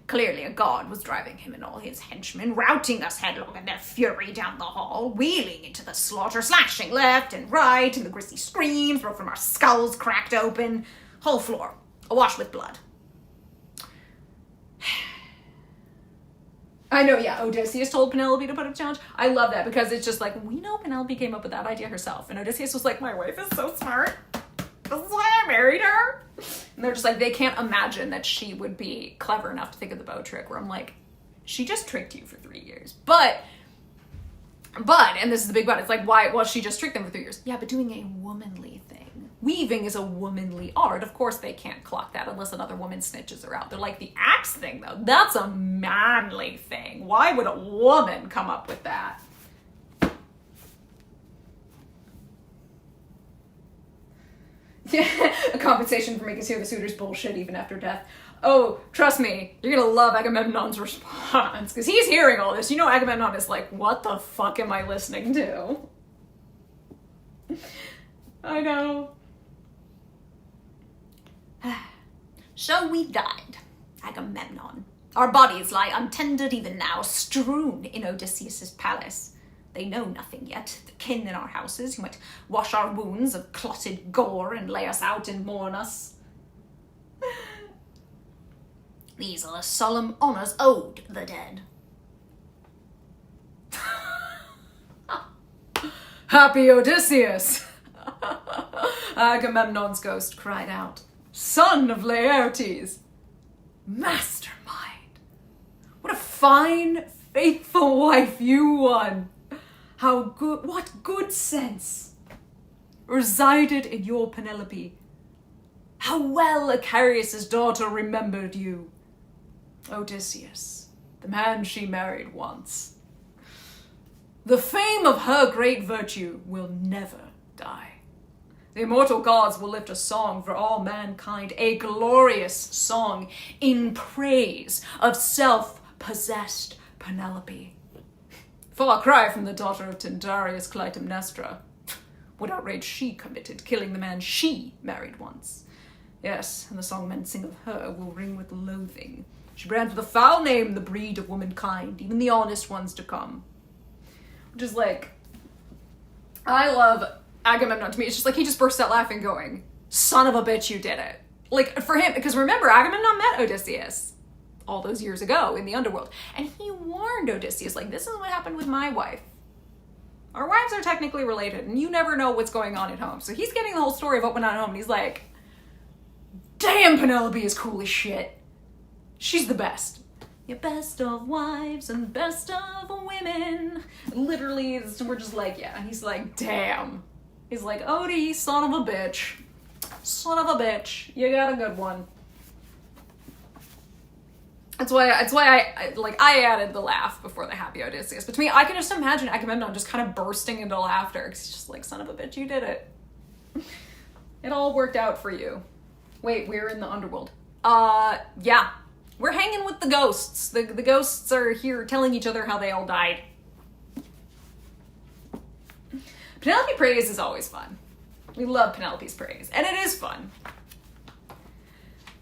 Speaker 2: Clearly a god was driving him and all his henchmen, routing us headlong in their fury down the hall, wheeling into the slaughter, slashing left and right, and the grisly screams broke from our skulls cracked open. Whole floor, awash with blood.
Speaker 1: I know, yeah, Odysseus told Penelope to put up a challenge. I love that because it's just like, we know Penelope came up with that idea herself. And Odysseus was like, my wife is so smart. This is why I married her. And they're just like, they can't imagine that she would be clever enough to think of the bow trick, where I'm like, she just tricked you for 3 years. But, and this is the big but, it's like, why, well, she just tricked them for 3 years. Yeah, but doing a womanly thing. Weaving is a womanly art. Of course they can't clock that unless another woman snitches her out. They're like, the axe thing, though, that's a manly thing. Why would a woman come up with that? A compensation for making us hear the suitors bullshit even after death. Oh, trust me, you're gonna love Agamemnon's response, because he's hearing all this. You know Agamemnon is like, what the fuck am I listening to? I know.
Speaker 2: So we died, Agamemnon. Our bodies lie untended even now, strewn in Odysseus' palace. They know nothing yet, the kin in our houses, who might wash our wounds of clotted gore and lay us out and mourn us. These are the solemn honours owed the dead.
Speaker 1: Happy Odysseus! Agamemnon's ghost cried out, son of Laertes, mastermind. What a fine, faithful wife you won. How good, what good sense resided in your Penelope. How well Achilles' daughter remembered you. Odysseus, the man she married once. The fame of her great virtue will never die. The immortal gods will lift a song for all mankind, a glorious song in praise of self-possessed Penelope. Far cry from the daughter of Tyndareus Clytemnestra. What outrage she committed, killing the man she married once. Yes, and the song men sing of her will ring with loathing. She brand with a foul name the breed of womankind, even the honest ones to come. Which is like, I love Agamemnon. To me, it's just like he just bursts out laughing going, son of a bitch, you did it. Like, for him, because remember, Agamemnon met Odysseus all those years ago in the underworld. And he warned Odysseus, like, this is what happened with my wife. Our wives are technically related, and you never know what's going on at home. So he's getting the whole story of what went on at home, and he's like, damn, Penelope is cool as shit. She's the best. You're best of wives and best of women. Literally, we're just like, yeah. He's like, damn. He's like, Odie, son of a bitch. Son of a bitch. You got a good one. That's why I added the laugh before the happy Odysseus. But to me, I can just imagine Agamemnon just kind of bursting into laughter. Because he's just like, son of a bitch, you did it. It all worked out for you. Wait, we're in the underworld. Yeah. We're hanging with the ghosts. The ghosts are here telling each other how they all died. Penelope praise is always fun. We love Penelope's praise, and it is fun.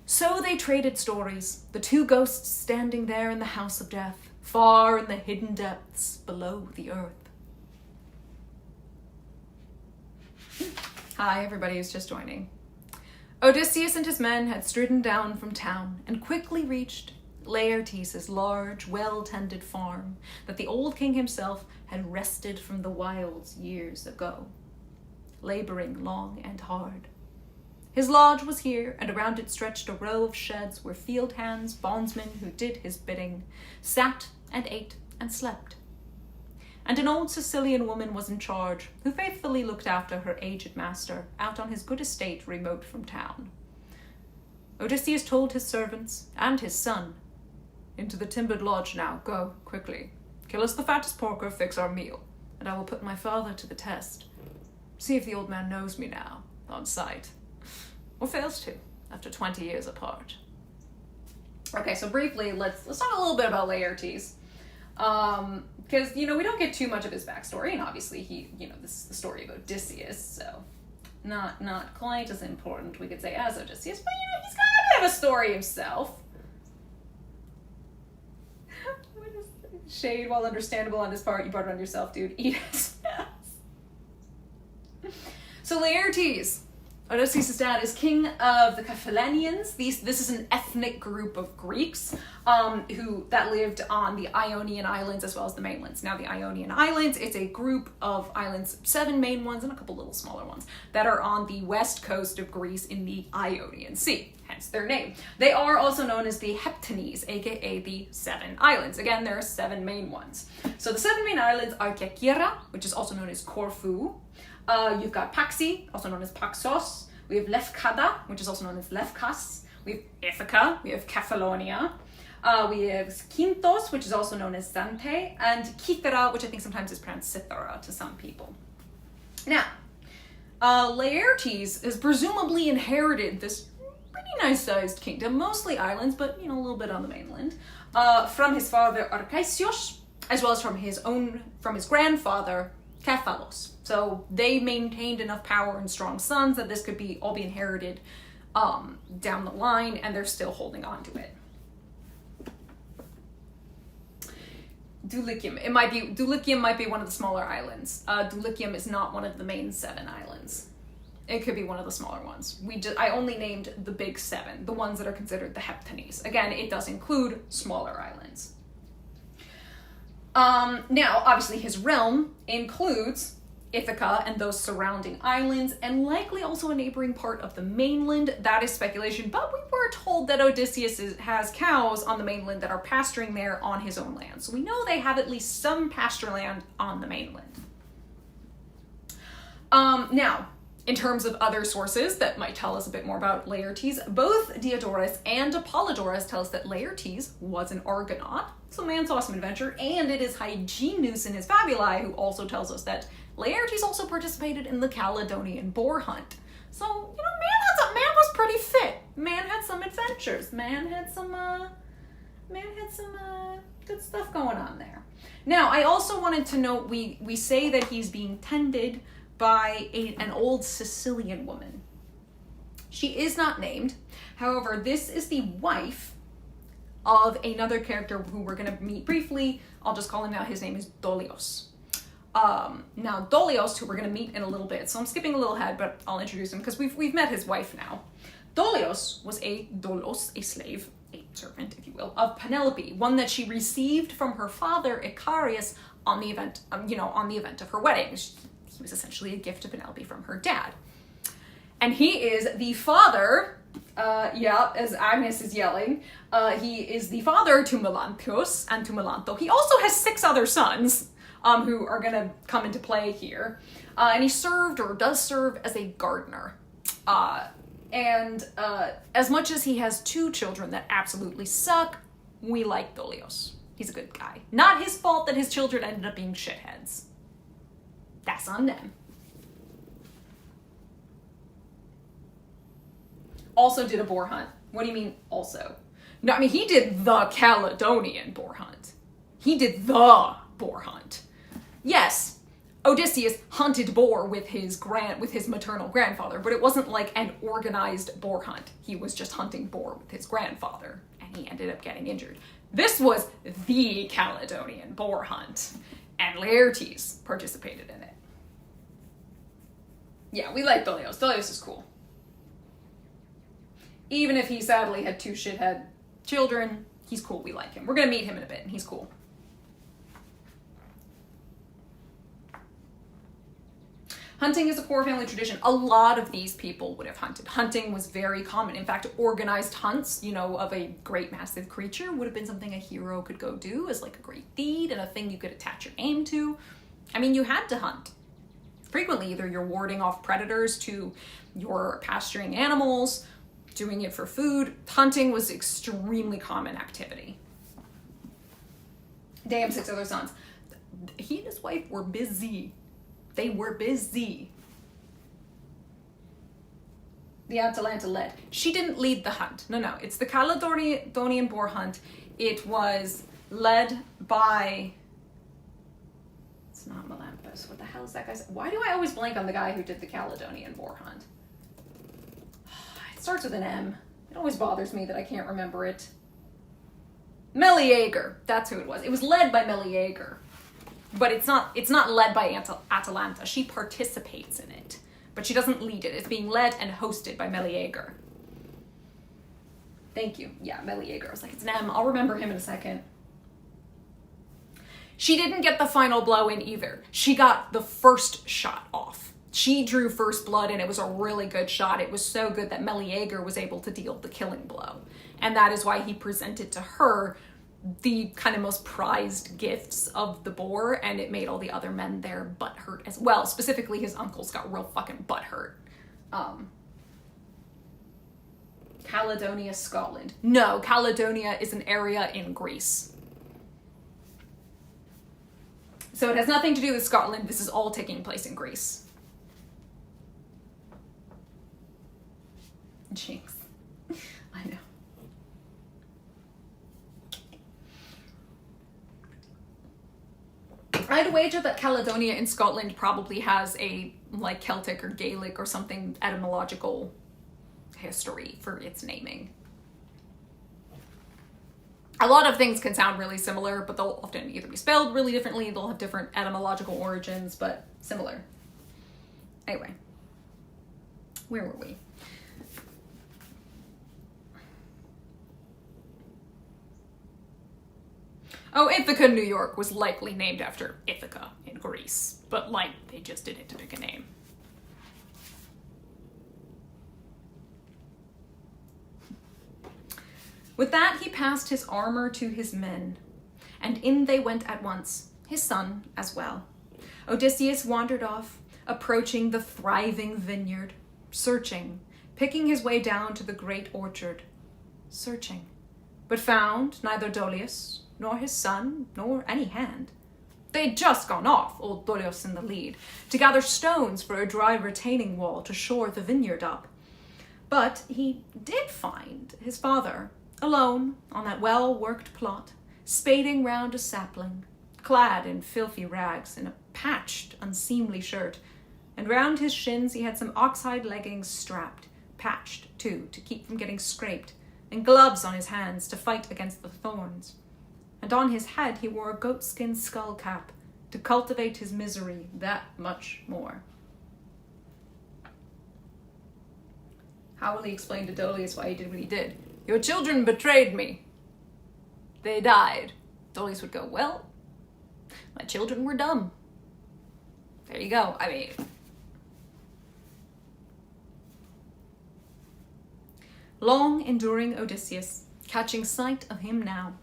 Speaker 1: So they traded stories, the two ghosts standing there in the house of death, far in the hidden depths below the earth. Hi, everybody who's just joining. Odysseus and his men had stridden down from town and quickly reached Laertes' large, well-tended farm that the old king himself had wrested from the wilds years ago, laboring long and hard. His lodge was here, and around it stretched a row of sheds where field hands, bondsmen who did his bidding, sat and ate and slept. And an old Sicilian woman was in charge, who faithfully looked after her aged master out on his good estate remote from town. Odysseus told his servants and his son, into the timbered lodge now, go, quickly. Kill us the fattest porker, fix our meal, and I will put my father to the test. See if the old man knows me now, on sight. Or fails to, after 20 years apart. Okay, so briefly, let's talk a little bit about Laertes. Because, we don't get too much of his backstory, and obviously this is the story of Odysseus, so not quite as important, we could say, as Odysseus, but, he's got a bit of a story himself. Shade, while understandable on this part, you brought it on yourself, dude. Eat it. So Laertes, Odysseus' dad, is king of the Cephallenians. This is an ethnic group of Greeks that lived on the Ionian Islands as well as the mainlands. Now the Ionian Islands, it's a group of islands, 7 main ones and a couple little smaller ones, that are on the west coast of Greece in the Ionian Sea, hence their name. They are also known as the Heptanies, aka the 7 islands. Again, there are 7 main ones. So the 7 main islands are Kerkyra, which is also known as Corfu. You've got Paxi, also known as Paxos. We have Lefkada, which is also known as Lefkas. We have Ithaca. We have Kephallonia. We have Zinthos, which is also known as Zante, and Kythera, which I think sometimes is pronounced Cythera to some people. Now, Laertes has presumably inherited this pretty nice-sized kingdom, mostly islands, but a little bit on the mainland, from his father Archaisios, as well as from his grandfather Kephalos. So they maintained enough power and strong sons that this could all be inherited down the line, and they're still holding on to it. Dulichium. Dulichium might be one of the smaller islands. Dulichium is not one of the main 7 islands. It could be one of the smaller ones. I only named the big 7, the ones that are considered the Heptanies. Again, it does include smaller islands. Now, obviously, his realm includes Ithaca and those surrounding islands, and likely also a neighboring part of the mainland. That is speculation, but we were told that Odysseus has cows on the mainland that are pasturing there on his own land. So we know they have at least some pasture land on the mainland. Now, in terms of other sources that might tell us a bit more about Laertes, both Diodorus and Apollodorus tell us that Laertes was an Argonaut. So man saw some adventure, and it is Hyginus in his Fabulae who also tells us that Laertes also participated in the Caledonian boar hunt. So, man was pretty fit. Man had some adventures. Man had some good stuff going on there. Now, I also wanted to note, we say that he's being tended by an old Sicilian woman. She is not named. However, this is the wife of another character who we're going to meet briefly. I'll just call him now. His name is Dolios. Now Dolios, who we're going to meet in a little bit, so I'm skipping a little ahead, but I'll introduce him because we've met his wife now. Dolios was a slave, a servant, if you will, of Penelope, one that she received from her father Icarius on the event of her wedding. He was essentially a gift to Penelope from her dad, and he is the father. As Agnes is yelling, he is the father to Melanthios and to Melanto. He also has 6 other sons. Who are going to come into play here. And he does serve as a gardener. And as much as he has 2 children that absolutely suck, we like Dolios. He's a good guy. Not his fault that his children ended up being shitheads. That's on them. Also did a boar hunt. What do you mean also? No, I mean, he did the Caledonian boar hunt. He did the boar hunt. Yes, Odysseus hunted boar with his maternal grandfather, but it wasn't like an organized boar hunt. He was just hunting boar with his grandfather, and he ended up getting injured. This was the Caledonian boar hunt, and Laertes participated in it. Yeah, we like Dolios. Dolios is cool. Even if he sadly had 2 shithead children, he's cool. We like him. We're going to meet him in a bit, and he's cool. Hunting is a core family tradition. A lot of these people would have hunted. Hunting was very common. In fact, organized hunts, of a great massive creature would have been something a hero could go do as like a great deed and a thing you could attach your name to. I mean, you had to hunt. Frequently, either you're warding off predators to your pasturing animals, doing it for food. Hunting was extremely common activity. Damn, 6 other sons. He and his wife were busy. They were busy. The Atalanta led. She didn't lead the hunt. No. It's the Caledonian boar hunt. It was led by... It's not Melampus. What the hell is that guy's... Why do I always blank on the guy who did the Caledonian boar hunt? It starts with an M. It always bothers me that I can't remember it. Meleager, that's who it was. It was led by Meleager. But it's not led by Atalanta. She participates in it. But she doesn't lead it. It's being led and hosted by Meleager. Thank you. Yeah, Meleager. I was like, it's an M. I'll remember him in a second. She didn't get the final blow in either. She got the first shot off. She drew first blood, and it was a really good shot. It was so good that Meleager was able to deal the killing blow. And that is why he presented to her the kind of most prized gifts of the boar, and it made all the other men there butthurt as well. Specifically, his uncles got real fucking butthurt. Caledonia, Scotland. No, Caledonia is an area in Greece. So it has nothing to do with Scotland. This is all taking place in Greece. Jinx. I know. I'd wager that Caledonia in Scotland probably has a like Celtic or Gaelic or something etymological history for its naming. A lot of things can sound really similar, but they'll often either be spelled really differently, they'll have different etymological origins, but similar. Anyway, where were we? Oh, Ithaca, New York was likely named after Ithaca in Greece, but like they just did it to pick a name. With that, he passed his armor to his men, and in they went at once, his son as well. Odysseus wandered off, approaching the thriving vineyard, searching, picking his way down to the great orchard, searching, but found neither Dolius, nor his son, nor any hand. They'd just gone off, old Dolius in the lead, to gather stones for a dry retaining wall to shore the vineyard up. But he did find his father, alone on that well-worked plot, spading round a sapling, clad in filthy rags, in a patched, unseemly shirt, and round his shins he had some oxhide leggings strapped, patched, too, to keep from getting scraped, and gloves on his hands to fight against the thorns. And on his head he wore a goatskin skull cap, to cultivate his misery that much more. How will he explain to Dolius why he did what he did? Your children betrayed me. They died. Dolius would go, well, my children were dumb. There you go. I mean, long enduring Odysseus, catching sight of him now,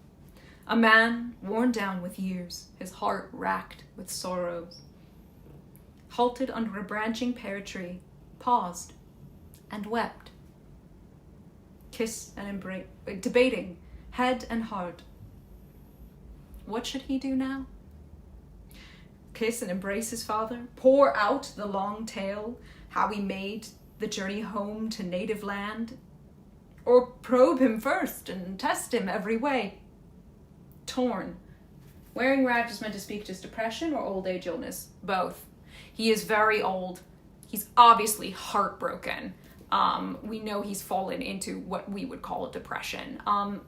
Speaker 1: a man worn down with years, his heart racked with sorrows, halted under a branching pear tree, paused, and wept. Kiss and embrace, debating head and heart. What should he do now? Kiss and embrace his father, pour out the long tale, how he made the journey home to native land, or probe him first and test him every way? Torn. Wearing rags is meant to speak to his depression or old age illness? Both. He is very old. He's obviously heartbroken. We know he's fallen into what we would call a depression.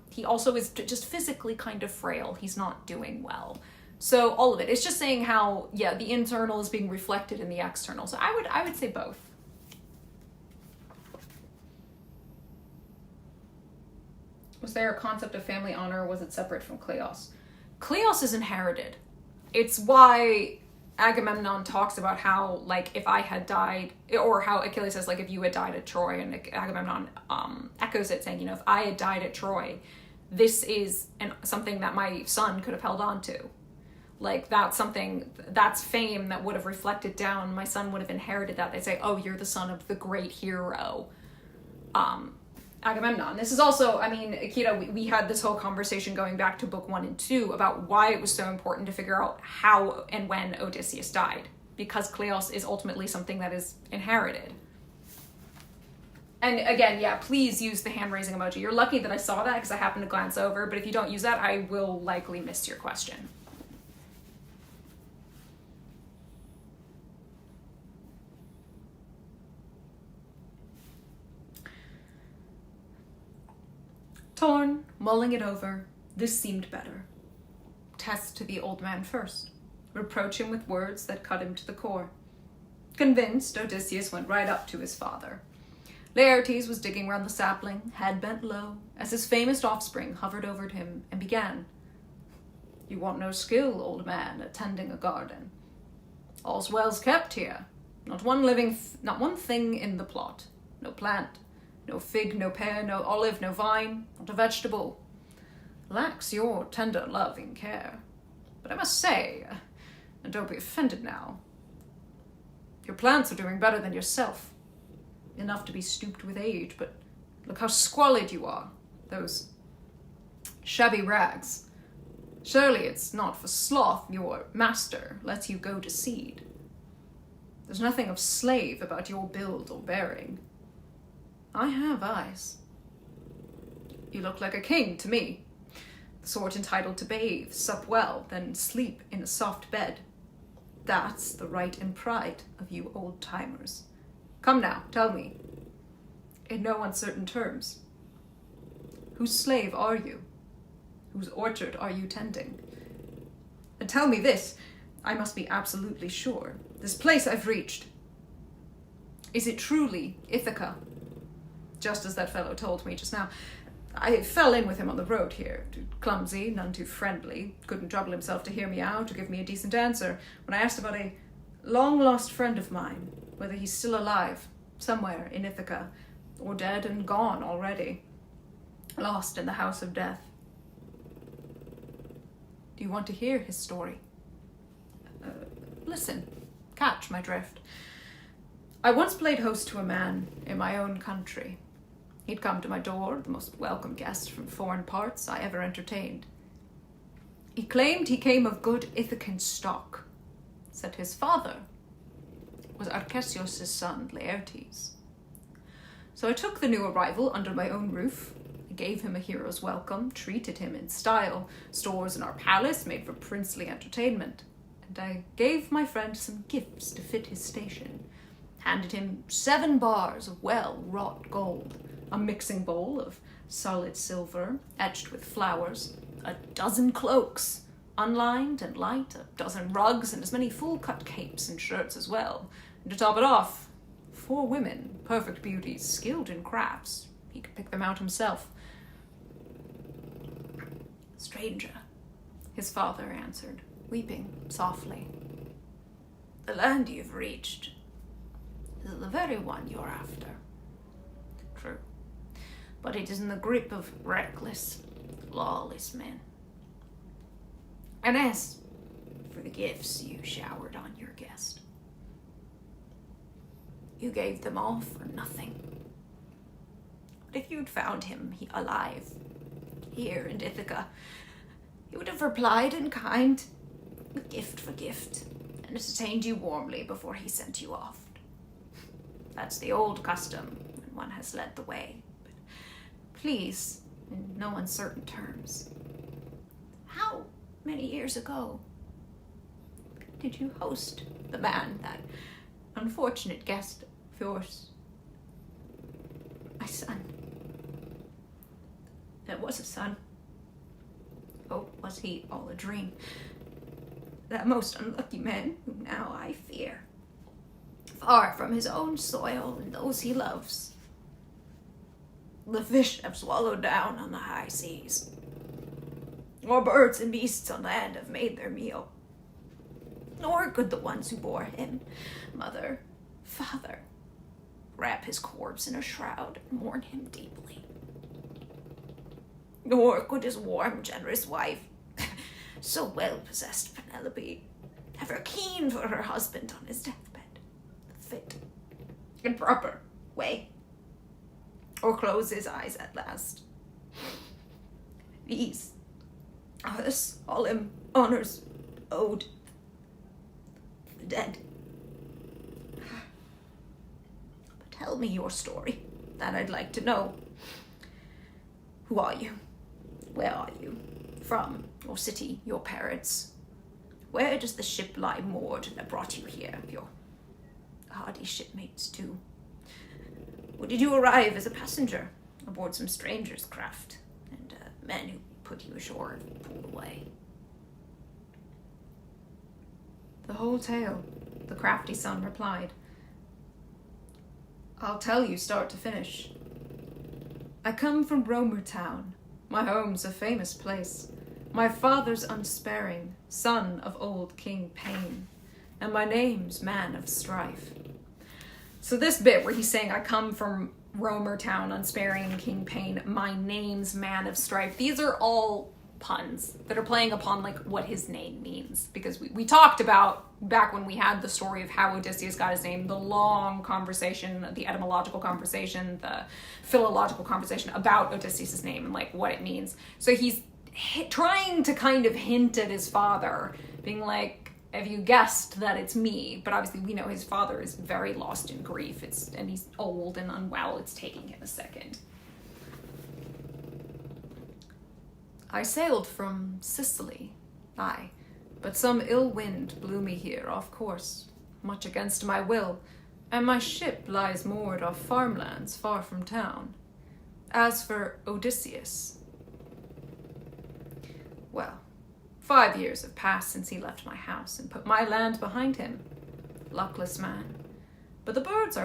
Speaker 1: He also is just physically kind of frail. He's not doing well. So all of it. It's just saying how, yeah, the internal is being reflected in the external. So I would say both. Was there a concept of family honor, or was it separate from Kleos? Kleos is inherited. It's why Agamemnon talks about how, like, if I had died, or how Achilles says, like, if you had died at Troy, and Agamemnon echoes it saying, you know, if I had died at Troy, this is something that my son could have held on to. Like, that's something, that's fame that would have reflected down, my son would have inherited that. They'd say, oh, you're the son of the great hero, Agamemnon. This is also, I mean, Akira, we had this whole conversation going back to book 1 and 2 about why it was so important to figure out how and when Odysseus died, because Kleos is ultimately something that is inherited. And again, yeah, please use the hand-raising emoji. You're lucky that I saw that because I happened to glance over, but if you don't use that, I will likely miss your question. Torn, mulling it over, This seemed better. Test the old man first. Reproach him with words that cut him to the core. Convinced, Odysseus went right up to his father. Laertes was digging round the sapling, head bent low, as his famous offspring hovered over him and began. You want no skill, old man, at tending a garden. All's well's kept here. Not one thing in the plot. No plant, no fig, no pear, no olive, no vine, not a vegetable. Lacks your tender loving care. But I must say, and don't be offended now, your plants are doing better than yourself. Enough to be stooped with age, but look how squalid you are. Those shabby rags. Surely it's not for sloth your master lets you go to seed. There's nothing of slave about your build or bearing. I have eyes. You look like a king to me. The sort entitled to bathe, sup well, then sleep in a soft bed. That's the right and pride of you old-timers. Come now, tell me, in no uncertain terms, whose slave are you? Whose orchard are you tending? And tell me this, I must be absolutely sure. This place I've reached, is it truly Ithaca? Just as that fellow told me just now. I fell in with him on the road here. Too clumsy, none too friendly. Couldn't trouble himself to hear me out or give me a decent answer when I asked about a long-lost friend of mine, whether he's still alive, somewhere in Ithaca, or dead and gone already, lost in the house of death. Do you want to hear his story? Listen, catch my drift. I once played host to a man in my own country. He'd come to my door, the most welcome guest from foreign parts I ever entertained. He claimed he came of good Ithacan stock, said his father was Achilles' son, Laertes. So I took the new arrival under my own roof, gave him a hero's welcome, treated him in style, stores in our palace made for princely entertainment, and I gave my friend some gifts to fit his station, handed him 7 bars of well-wrought gold, a mixing bowl of solid silver, etched with flowers, a 12 cloaks, unlined and light, a 12 rugs, and as many full-cut capes and shirts as well. And to top it off, 4 women, perfect beauties, skilled in crafts. He could pick them out himself. Stranger, his father answered, weeping softly. The land you've reached is the very one you're after. True, but it is in the grip of reckless, lawless men. And as for the gifts you showered on your guest, you gave them all for nothing. But if you'd found him alive, here in Ithaca, he would have replied in kind, gift for gift, and entertained you warmly before he sent you off. That's the old custom, and one has led the way. But please, in no uncertain terms, how many years ago did you host the man, that unfortunate guest of yours? My son. There was a son. Oh, was he all a dream? That most unlucky man, whom now I fear, far from his own soil and those he loves, the fish have swallowed down on the high seas, or birds and beasts on land have made their meal, nor could the ones who bore him, mother, father, wrap his corpse in a shroud and mourn him deeply. Nor could his warm, generous wife, so well-possessed Penelope, have her keen for her husband on his deathbed, the fit and proper way, or close his eyes at last. These are the solemn honors owed the dead. But tell me your story, that I'd like to know. Who are you? Where are you? From your city, your parents? Where does the ship lie moored that brought you here, your hardy shipmates too? Or did you arrive as a passenger aboard some stranger's craft, and men who
Speaker 2: put you ashore and pulled away.
Speaker 1: The whole tale, the crafty son replied. I'll tell you start to finish. I come from Romer town. My home's a famous place. My father's unsparing, son of old King Pain, and my name's Man of Strife. So this bit where he's saying, I come from Romer town, unsparing, King Pain, my name's Man of Strife, these are all puns that are playing upon like what his name means, because we talked about back when we had the story of how Odysseus got his name, the long conversation, the etymological conversation, the philological conversation about Odysseus's name and like what it means. So he's trying to kind of hint at his father, being like, have you guessed that it's me? But obviously we know his father is very lost in grief, and he's old and unwell. It's taking him a second. I sailed from Sicily, aye, but some ill wind blew me here off course, much against my will, and my ship lies moored off farmlands far from town. As for Odysseus, well, 5 years have passed since he left my house and put my land behind him. Luckless man. But the birds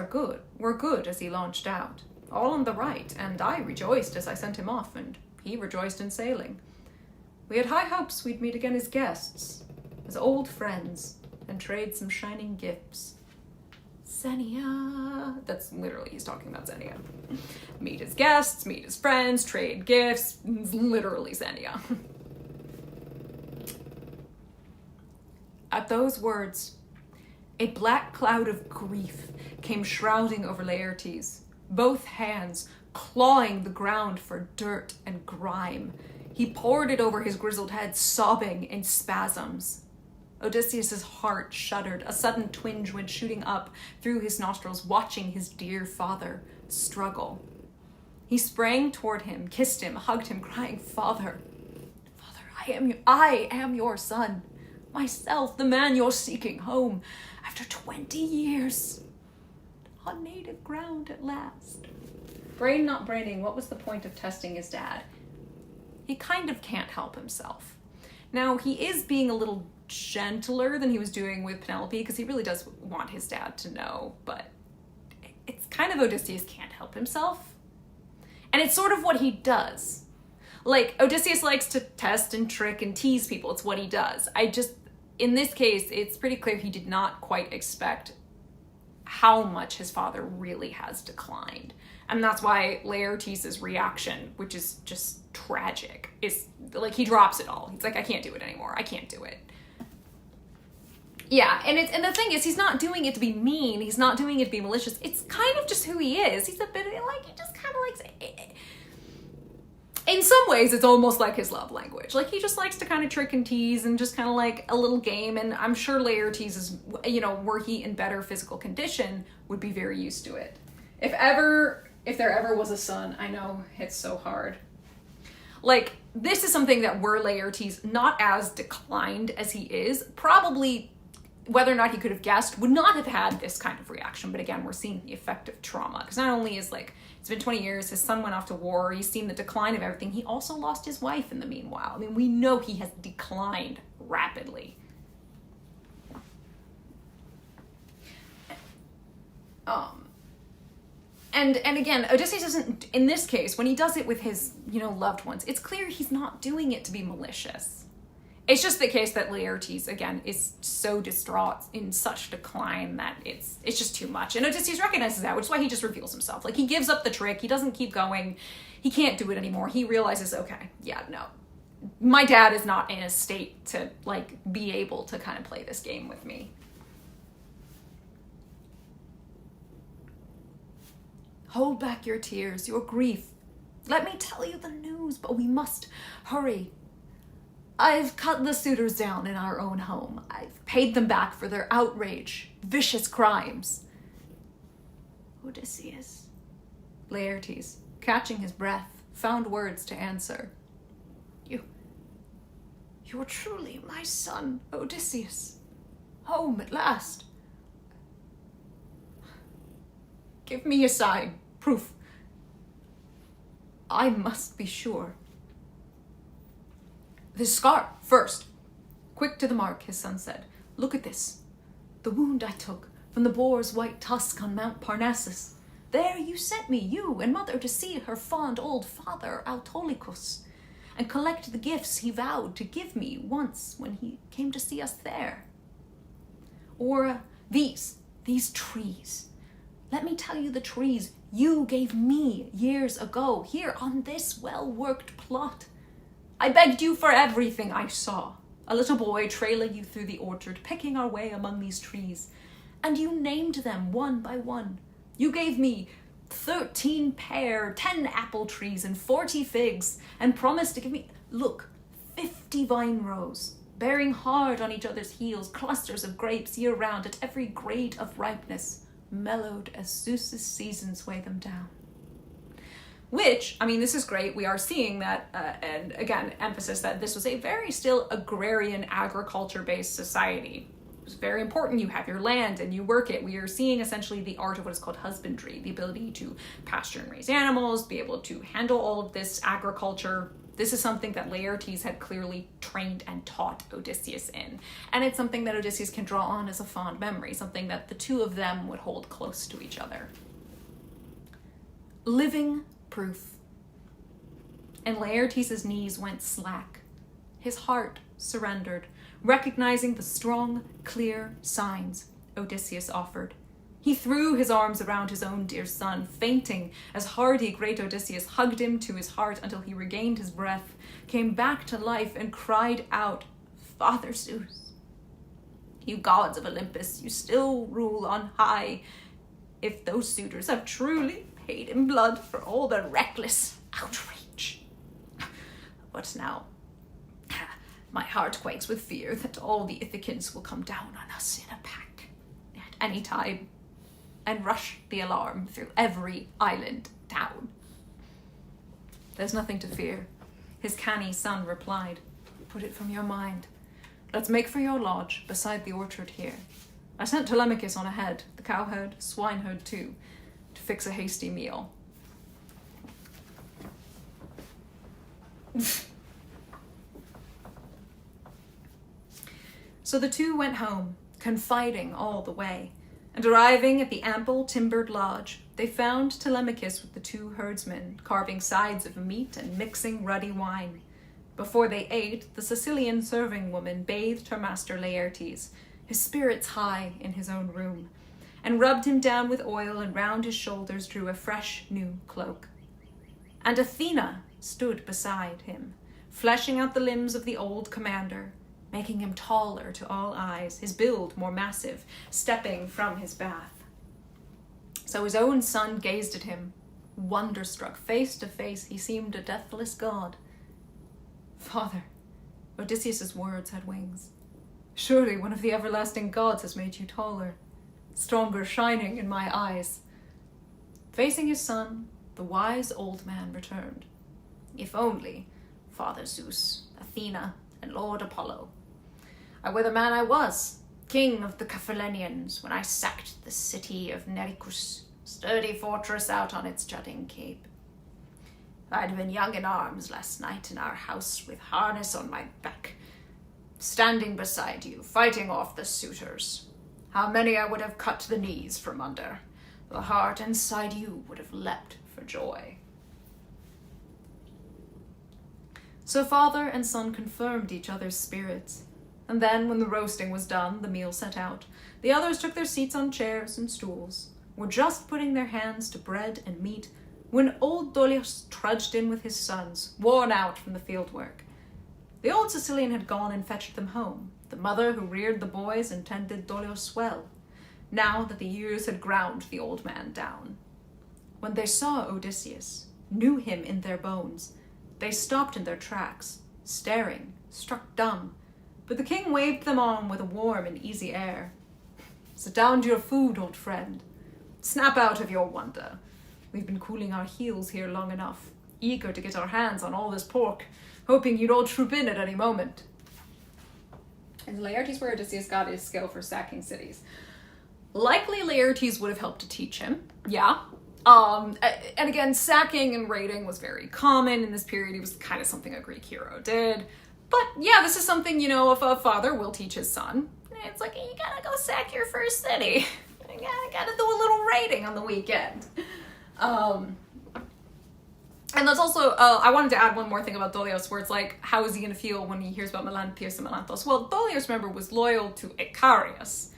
Speaker 1: were good as he launched out, all on the right, and I rejoiced as I sent him off, and he rejoiced in sailing. We had high hopes we'd meet again as guests, as old friends, and trade some shining gifts. Xenia. That's literally, he's talking about Xenia. Meet as guests, meet as friends, trade gifts. Literally Xenia. At those words, a black cloud of grief came shrouding over Laertes, both hands clawing the ground for dirt and grime. He poured it over his grizzled head, sobbing in spasms. Odysseus's heart shuddered. A sudden twinge went shooting up through his nostrils, watching his dear father struggle. He sprang toward him, kissed him, hugged him, crying, Father, I am your son. Myself, the man you're seeking home. After 20 years. On native ground at last. Brain not braining, what was the point of testing his dad? He kind of can't help himself. Now, he is being a little gentler than he was doing with Penelope, because he really does want his dad to know, but it's kind of Odysseus can't help himself. And it's sort of what he does. Like, Odysseus likes to test and trick and tease people. It's what he does. In this case, it's pretty clear he did not quite expect how much his father really has declined. And that's why Laertes' reaction, which is just tragic, is like he drops it all. He's like, I can't do it anymore. I can't do it. Yeah, and the thing is, he's not doing it to be mean. He's not doing it to be malicious. It's kind of just who he is. He's a bit like, he just kind of likes it. In some ways, it's almost like his love language. Like, he just likes to kind of trick and tease and just kind of like a little game. And I'm sure Laertes is, were he in better physical condition, would be very used to it. If there ever was a son, I know it's so hard. Like, this is something that were Laertes not as declined as he is, probably whether or not he could have guessed, would not have had this kind of reaction. But again, we're seeing the effect of trauma. Because not only is like, it's been 20 years, his son went off to war, he's seen the decline of everything, he also lost his wife in the meanwhile. I mean, we know he has declined rapidly. And again, Odysseus doesn't, in this case, when he does it with his, loved ones, it's clear he's not doing it to be malicious. It's just the case that Laertes, again, is so distraught in such decline that it's just too much. And Odysseus recognizes that, which is why he just reveals himself. Like, he gives up the trick. He doesn't keep going. He can't do it anymore. He realizes, okay, yeah, no. My dad is not in a state to, like, be able to kind of play this game with me. Hold back your tears, your grief. Let me tell you the news, but we must hurry. I've cut the Suitors down in our own home. I've paid them back for their outrage, vicious crimes. Odysseus. Laertes, catching his breath, found words to answer. You're truly my son, Odysseus. Home at last. Give me a sign, proof. I must be sure. This scar, first. Quick to the mark, his son said. Look at this. The wound I took from the boar's white tusk on Mount Parnassus. There you sent me, you and mother, to see her fond old father, Autolycus, and collect the gifts he vowed to give me once when he came to see us there. Or these trees. Let me tell you the trees you gave me years ago, here on this well-worked plot. I begged you for everything I saw. A little boy trailing you through the orchard, picking our way among these trees. And you named them one by one. You gave me 13 pear, 10 apple trees, and 40 figs, and promised to give me, 50 vine rows, bearing hard on each other's heels, clusters of grapes year-round at every grade of ripeness, mellowed as Zeus's seasons weigh them down. Which, this is great. We are seeing that, and again, emphasis that this was a very still agrarian, agriculture-based society. It's very important. You have your land and you work it. We are seeing essentially the art of what is called husbandry, the ability to pasture and raise animals, be able to handle all of this agriculture. This is something that Laertes had clearly trained and taught Odysseus in. And it's something that Odysseus can draw on as a fond memory, something that the two of them would hold close to each other. Living proof. And Laertes' knees went slack. His heart surrendered, recognizing the strong, clear signs Odysseus offered. He threw his arms around his own dear son, fainting as hardy great Odysseus hugged him to his heart until he regained his breath, came back to life, and cried out, Father Zeus, you gods of Olympus, you still rule on high. If those suitors have truly paid in blood for all their reckless outrage. But now, my heart quakes with fear that all the Ithacans will come down on us in a pack at any time and rush the alarm through every island town. There's nothing to fear, his canny son replied. Put it from your mind. Let's make for your lodge beside the orchard here. I sent Telemachus on ahead, the cowherd, swineherd too, to fix a hasty meal. So the two went home, confiding all the way, and arriving at the ample timbered lodge, they found Telemachus with the two herdsmen, carving sides of meat and mixing ruddy wine. Before they ate, the Sicilian serving woman bathed her master Laertes, his spirits high in his own room, and rubbed him down with oil, and round his shoulders drew a fresh new cloak. And Athena stood beside him, fleshing out the limbs of the old commander, making him taller to all eyes, his build more massive, stepping from his bath. So his own son gazed at him, wonderstruck. Face to face, he seemed a deathless god. Father, Odysseus' words had wings. Surely one of the everlasting gods has made you taller, stronger, shining in my eyes. Facing his son, the wise old man returned. If only, Father Zeus, Athena, and Lord Apollo, I were the man I was, king of the Cephallenians, when I sacked the city of Nericus, sturdy fortress out on its jutting cape. I'd been young in arms last night in our house with harness on my back, standing beside you, fighting off the suitors. How many I would have cut the knees from under. The heart inside you would have leapt for joy. So father and son confirmed each other's spirits, and then when the roasting was done, the meal set out, the others took their seats on chairs and stools, were just putting their hands to bread and meat, when old Dolios trudged in with his sons, worn out from the field work. The old Sicilian had gone and fetched them home, the mother who reared the boys and tended Dolios well, now that the years had ground the old man down. When they saw Odysseus, knew him in their bones, they stopped in their tracks, staring, struck dumb, but the king waved them on with a warm and easy air. Sit down to your food, old friend. Snap out of your wonder. We've been cooling our heels here long enough, eager to get our hands on all this pork, hoping you'd all troop in at any moment. And Laertes where Odysseus got his skill for sacking cities. Likely Laertes would have helped to teach him, yeah. And again, sacking and raiding was very common in this period. It was kind of something a Greek hero did. But yeah, this is something, you know, if a father will teach his son. It's like, you gotta go sack your first city. You gotta do a little raiding on the weekend. And that's also, I wanted to add one more thing about Dolios, where it's like, how is he going to feel when he hears about Melanthius and Melanthos? Well, Dolios, remember, was loyal to Icarius.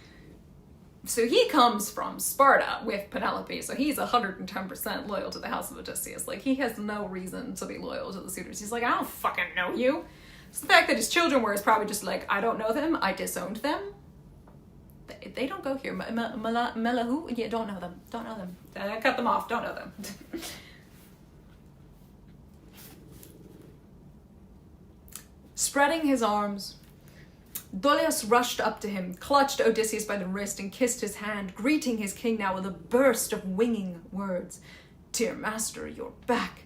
Speaker 1: So he comes from Sparta with Penelope, so he's 110% loyal to the house of Odysseus. Like, he has no reason to be loyal to the suitors. He's like, I don't fucking know you. So the fact that his children were is probably just like, I don't know them, I disowned them. They don't go here. Melahu? Yeah, don't know them. Don't know them. I cut them off, don't know them. Spreading his arms, Dolios rushed up to him, clutched Odysseus by the wrist, and kissed his hand, greeting his king now with a burst of winging words. Dear master, you're back.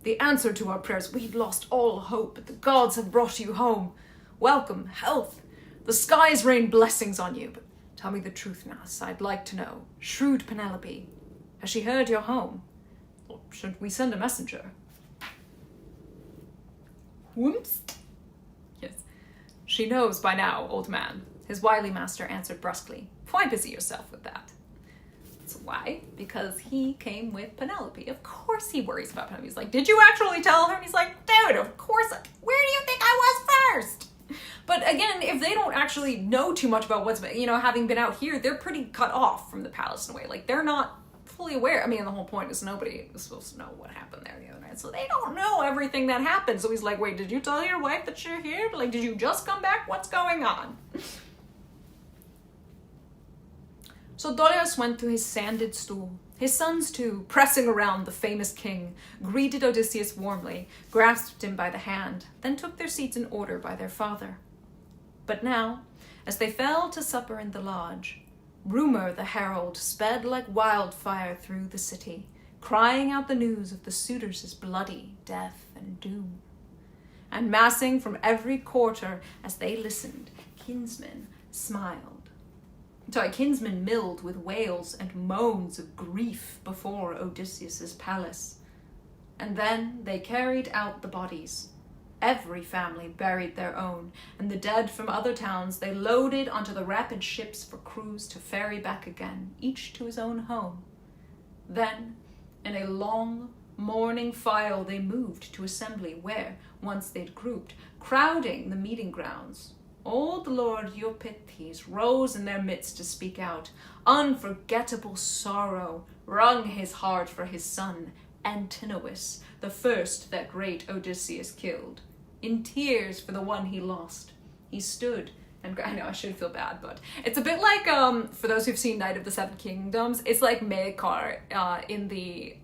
Speaker 1: The answer to our prayers. We'd lost all hope, but the gods have brought you home. Welcome, health. The skies rain blessings on you, but tell me the truth, Nas. I'd like to know. Shrewd Penelope, has she heard you're home? Or should we send a messenger? Whoops. Yes. She knows by now, old man. His wily master answered brusquely. Why busy yourself with that? So why? Because he came with Penelope. Of course he worries about Penelope. He's like, did you actually tell her? And he's like, dude, of course. Where do you think I was first? But again, if they don't actually know too much about what's, you know, having been out here, they're pretty cut off from the palace in a way. Like, they're not fully aware. I mean, the whole point is nobody is supposed to know what happened there the other night. So they don't know everything that happened. So he's like, wait, did you tell your wife that you're here? Like, did you just come back? What's going on? So Dolios went to his sanded stool. His sons, too, pressing around the famous king, greeted Odysseus warmly, grasped him by the hand, then took their seats in order by their father. But now, as they fell to supper in the lodge, Rumor the herald sped like wildfire through the city, crying out the news of the suitors' bloody death and doom. And massing from every quarter as they listened, kinsmen milled with wails and moans of grief before Odysseus' palace. And then they carried out the bodies. Every family buried their own, and the dead from other towns they loaded onto the rapid ships for crews to ferry back again, each to his own home. Then, in a long, mourning file they moved to assembly where, once they'd grouped, crowding the meeting grounds, old Lord Eupeithes rose in their midst to speak out. Unforgettable sorrow wrung his heart for his son, Antinous, the first that great Odysseus killed. In tears for the one he lost, he stood, and I know I should feel bad, but it's a bit like, for those who've seen Night of the Seven Kingdoms, it's like Maekar in the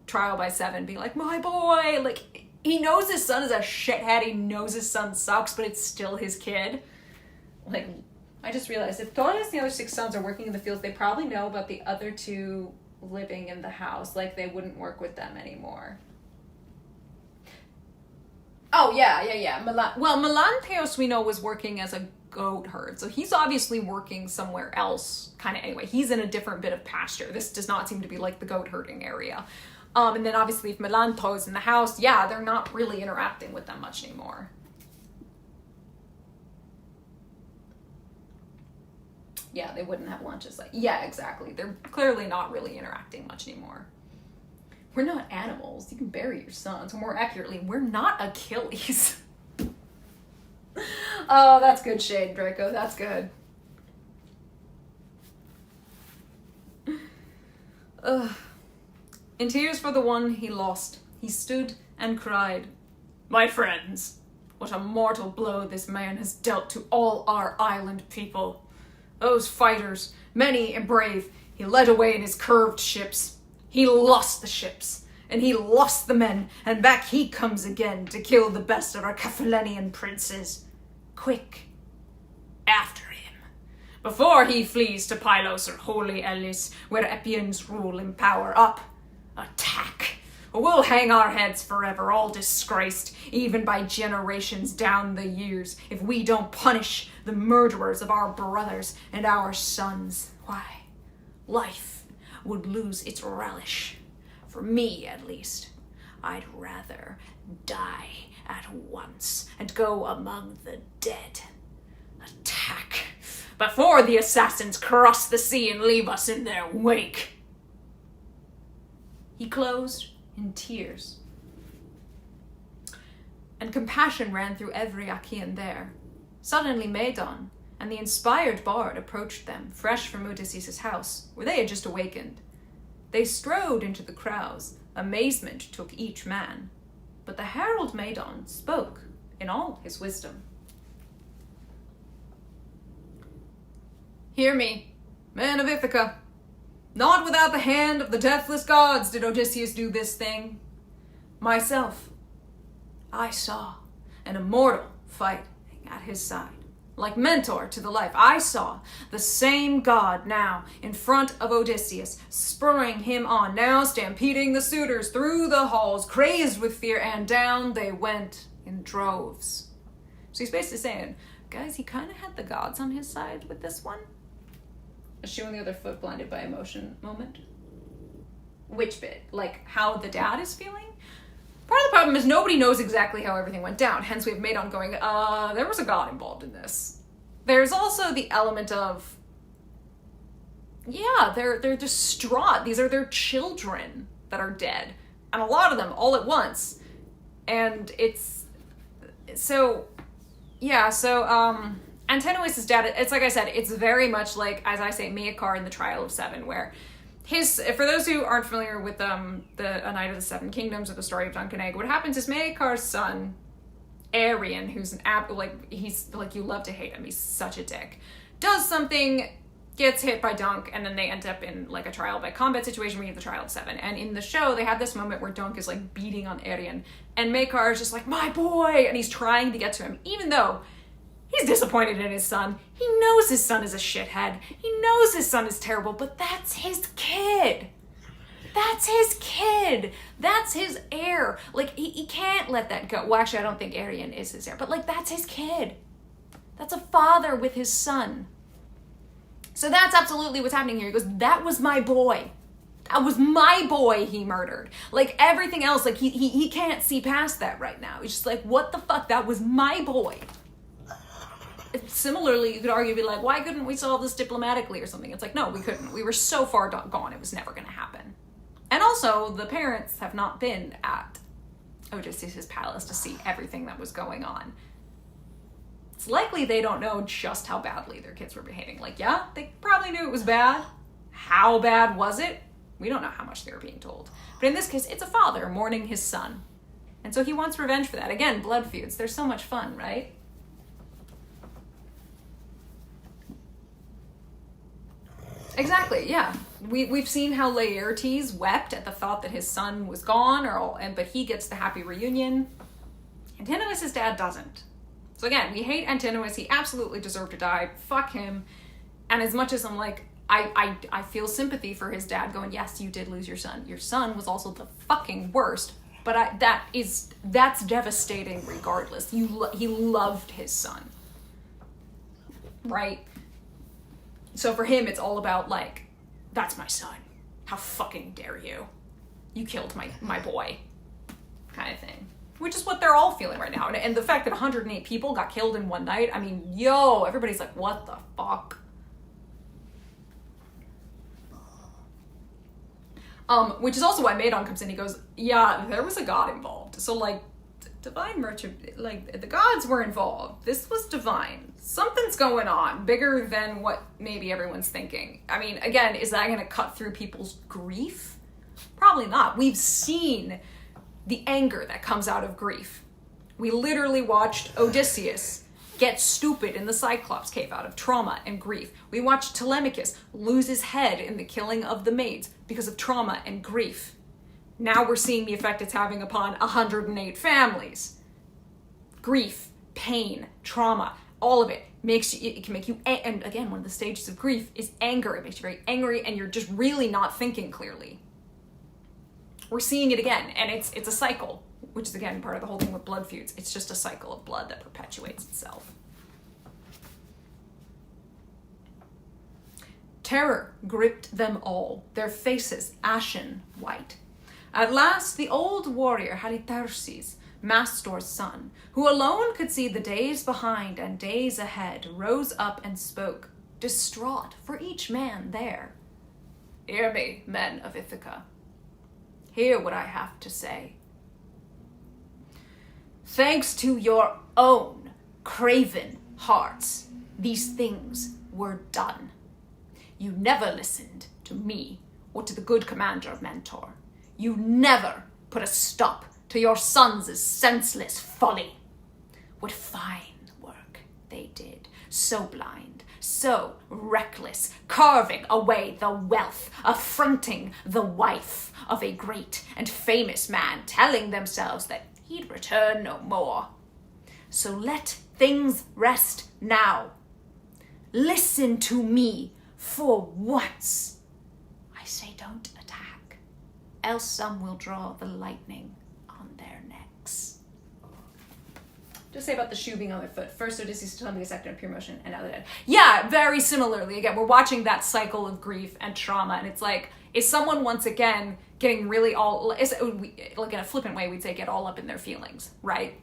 Speaker 1: Trial by Seven being like, my boy, like, he knows his son is a shithead, he knows his son sucks, but it's still his kid. Like, I just realized if Dolius and the other 6 sons are working in the fields, they probably know about the other 2 living in the house, like they wouldn't work with them anymore. Oh, yeah. Melanthios, we know, was working as a goat herd, so he's obviously working somewhere else, kind of anyway. He's in a different bit of pasture. This does not seem to be like the goat herding area. And then obviously if Melantho's in the house, yeah, they're not really interacting with them much anymore. Yeah, they wouldn't have lunches. Like, yeah, exactly. They're clearly not really interacting much anymore. We're not animals. You can bury your sons. Or more accurately, we're not Achilles. Oh, that's good shade, Draco. That's good. Ugh. In tears for the one he lost, he stood and cried, my friends, what a mortal blow this man has dealt to all our island people. Those fighters, many and brave, he led away in his curved ships. He lost the ships, and he lost the men, and back he comes again to kill the best of our Cephallenian princes. Quick, after him, before he flees to Pylos or holy Elis, where Epians rule in power. Up, attack, or we'll hang our heads forever, all disgraced, even by generations down the years, if we don't punish the murderers of our brothers and our sons. Why, life would lose its relish. For me, at least. I'd rather die
Speaker 2: at once and go among the dead. Attack before the assassins cross the sea and leave us in their wake."
Speaker 1: He closed in tears, and compassion ran through every Achaean there. Suddenly Medon and the inspired bard approached them, fresh from Odysseus' house, where they had just awakened. They strode into the crowds. Amazement took each man. But the herald Medon spoke in all his wisdom. "Hear me, men of Ithaca. Not without the hand of the deathless gods did Odysseus do this thing. Myself, I saw an immortal fighting at his side. Like Mentor to the life, I saw the same god now in front of Odysseus, spurring him on, now stampeding the suitors through the halls, crazed with fear, and down they went in droves." So he's basically saying, guys, he kind of had the gods on his side with this one. Showing the other foot blinded by emotion moment. Which bit? Like how the dad is feeling? Part of the problem is nobody knows exactly how everything went down. Hence we have Medon going, there was a god involved in this. There's also the element of, yeah, they're distraught. These are their children that are dead. And a lot of them all at once. And it's, so, yeah, so, Antinous' dad, it's like I said, it's very much like, as I say, Maekar in the Trial of Seven, where for those who aren't familiar with A Knight of the Seven Kingdoms or the story of Duncan Egg, what happens is Maekar's son, Arion, who's he's like, you love to hate him, he's such a dick, does something, gets hit by Dunk, and then they end up in like a trial by combat situation where you have the Trial of Seven. And in the show, they have this moment where Dunk is like beating on Arion, and Maekar is just like, my boy, and he's trying to get to him, even though he's disappointed in his son. He knows his son is a shithead. He knows his son is terrible, but that's his kid. That's his kid. That's his heir. Like, he can't let that go. Well, actually, I don't think Arion is his heir, but like, that's his kid. That's a father with his son. So that's absolutely what's happening here. He goes, that was my boy. That was my boy he murdered. Like, everything else, like, he can't see past that right now. He's just like, what the fuck? That was my boy. Similarly, you could argue, be like, why couldn't we solve this diplomatically or something? It's like, no, we couldn't. We were so far gone, it was never going to happen. And also, the parents have not been at Odysseus' palace to see everything that was going on. It's likely they don't know just how badly their kids were behaving. Like, yeah, they probably knew it was bad. How bad was it? We don't know how much they were being told. But in this case, it's a father mourning his son. And so he wants revenge for that. Again, blood feuds. They're so much fun, right? Exactly, yeah. We've seen how Laertes wept at the thought that his son was gone, but he gets the happy reunion. Antinous' dad doesn't. So again, we hate Antinous. He absolutely deserved to die. Fuck him. And as much as I'm like, I feel sympathy for his dad going, yes, you did lose your son. Your son was also the fucking worst. But that's devastating regardless. He loved his son. Right? So for him, it's all about, like, that's my son. How fucking dare you? You killed my boy. Kind of thing. Which is what they're all feeling right now. And the fact that 108 people got killed in one night, I mean, yo, everybody's like, what the fuck? Which is also why Medon comes in. He goes, yeah, there was a god involved. So, like, divine merchant, like, the gods were involved. This was divine. Something's going on, bigger than what maybe everyone's thinking. I mean, again, is that going to cut through people's grief? Probably not. We've seen the anger that comes out of grief. We literally watched Odysseus get stupid in the Cyclops cave out of trauma and grief. We watched Telemachus lose his head in the killing of the maids because of trauma and grief. Now we're seeing the effect it's having upon 108 families. Grief, pain, trauma, all of it it can make you, and again, one of the stages of grief is anger. It makes you very angry and you're just really not thinking clearly. We're seeing it again, and it's a cycle, which is again part of the whole thing with blood feuds. It's just a cycle of blood that perpetuates itself. Terror gripped them all, their faces ashen white. At last, the old warrior Laertes Mastor's son, who alone could see the days behind and days ahead, rose up and spoke, distraught for each man there. Hear me, men of Ithaca. Hear what I have to say. Thanks to your own craven hearts, these things were done. You never listened to me or to the good commander of Mentor. You never put a stop to your sons' senseless folly. What fine work they did, so blind, so reckless, carving away the wealth, affronting the wife of a great and famous man, telling themselves that he'd return no more. So let things rest now. Listen to me for once. I say don't attack, else some will draw the lightning on their necks. Just say about the shoe being on their foot. First Odysseus told me a second of pure motion, and now they're dead. Yeah, very similarly. Again, we're watching that cycle of grief and trauma, and it's like, is someone once again getting really like in a flippant way, we'd say get all up in their feelings, right?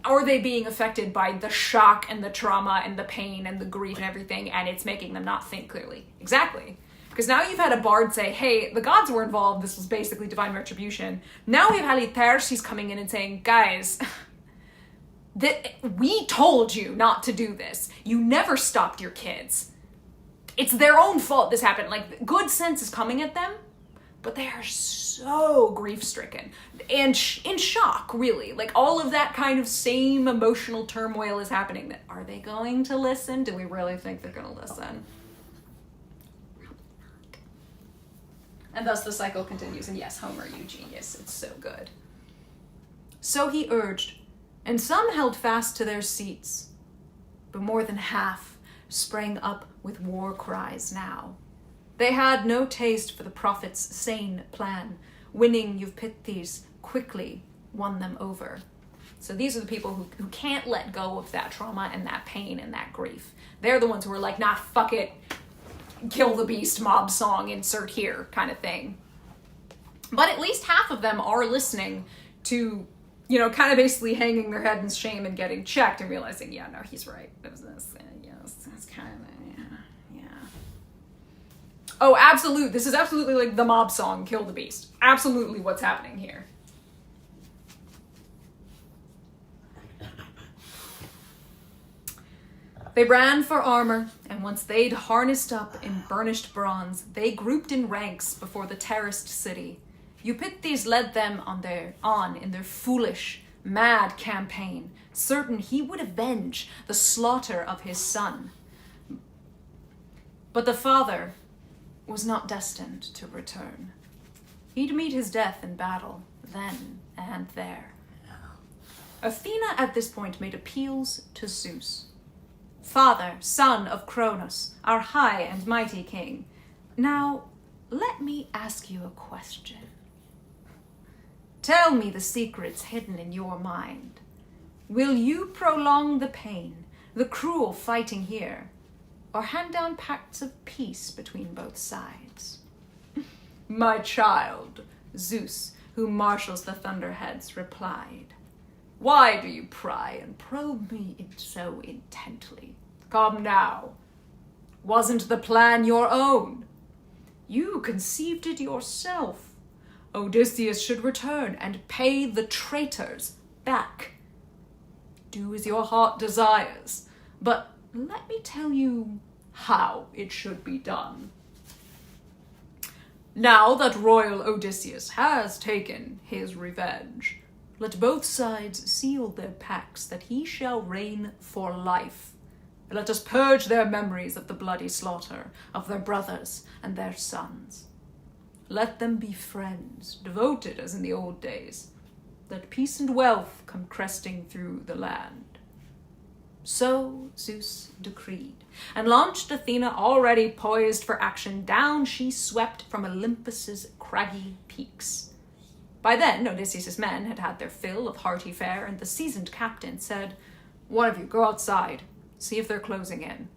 Speaker 1: Are they being affected by the shock and the trauma and the pain and the grief and everything, and it's making them not think clearly? Exactly. Because now you've had a bard say, hey, the gods were involved, this was basically divine retribution. Now we've had Laertes coming in and saying, guys, we told you not to do this. You never stopped your kids. It's their own fault this happened. Like, good sense is coming at them, but they are so grief-stricken and in shock, really. Like, all of that kind of same emotional turmoil is happening. Are they going to listen? Do we really think they're going to listen? And thus the cycle continues. And yes, Homer, you genius. It's so good. So he urged, and some held fast to their seats, but more than half sprang up with war cries now. They had no taste for the prophet's sane plan. Winning Eupeithes quickly won them over. So these are the people who can't let go of that trauma and that pain and that grief. They're the ones who are like, nah, fuck it, kill the beast, mob song, insert here kind of thing. But at least half of them are listening to, kind of basically hanging their head in shame and getting checked and realizing, yeah, no, he's right. Yes, that's kind of, yeah. Oh, absolute. This is absolutely like the mob song, Kill the Beast. Absolutely what's happening here. They ran for armor, and once they'd harnessed up in burnished bronze, they grouped in ranks before the terraced city. Eupeithes led them on in their foolish, mad campaign, certain he would avenge the slaughter of his son. But the father was not destined to return. He'd meet his death in battle, then and there. Athena at this point made appeals to Zeus. Father, son of Cronos, our high and mighty king, now let me ask you a question. Tell me the secrets hidden in your mind. Will you prolong the pain, the cruel fighting here, or hand down pacts of peace between both sides? My child, Zeus, who marshals the thunderheads, replied. Why do you pry and probe me so intently? Come now. Wasn't the plan your own? You conceived it yourself. Odysseus should return and pay the traitors back. Do as your heart desires, but let me tell you how it should be done. Now that royal Odysseus has taken his revenge, let both sides seal their pacts that he shall reign for life. And let us purge their memories of the bloody slaughter of their brothers and their sons. Let them be friends, devoted as in the old days. Let peace and wealth come cresting through the land. So Zeus decreed, and launched Athena, already poised for action. Down she swept from Olympus's craggy peaks. By then, Odysseus' men had had their fill of hearty fare, and the seasoned captain said, One of you, go outside, see if they're closing in.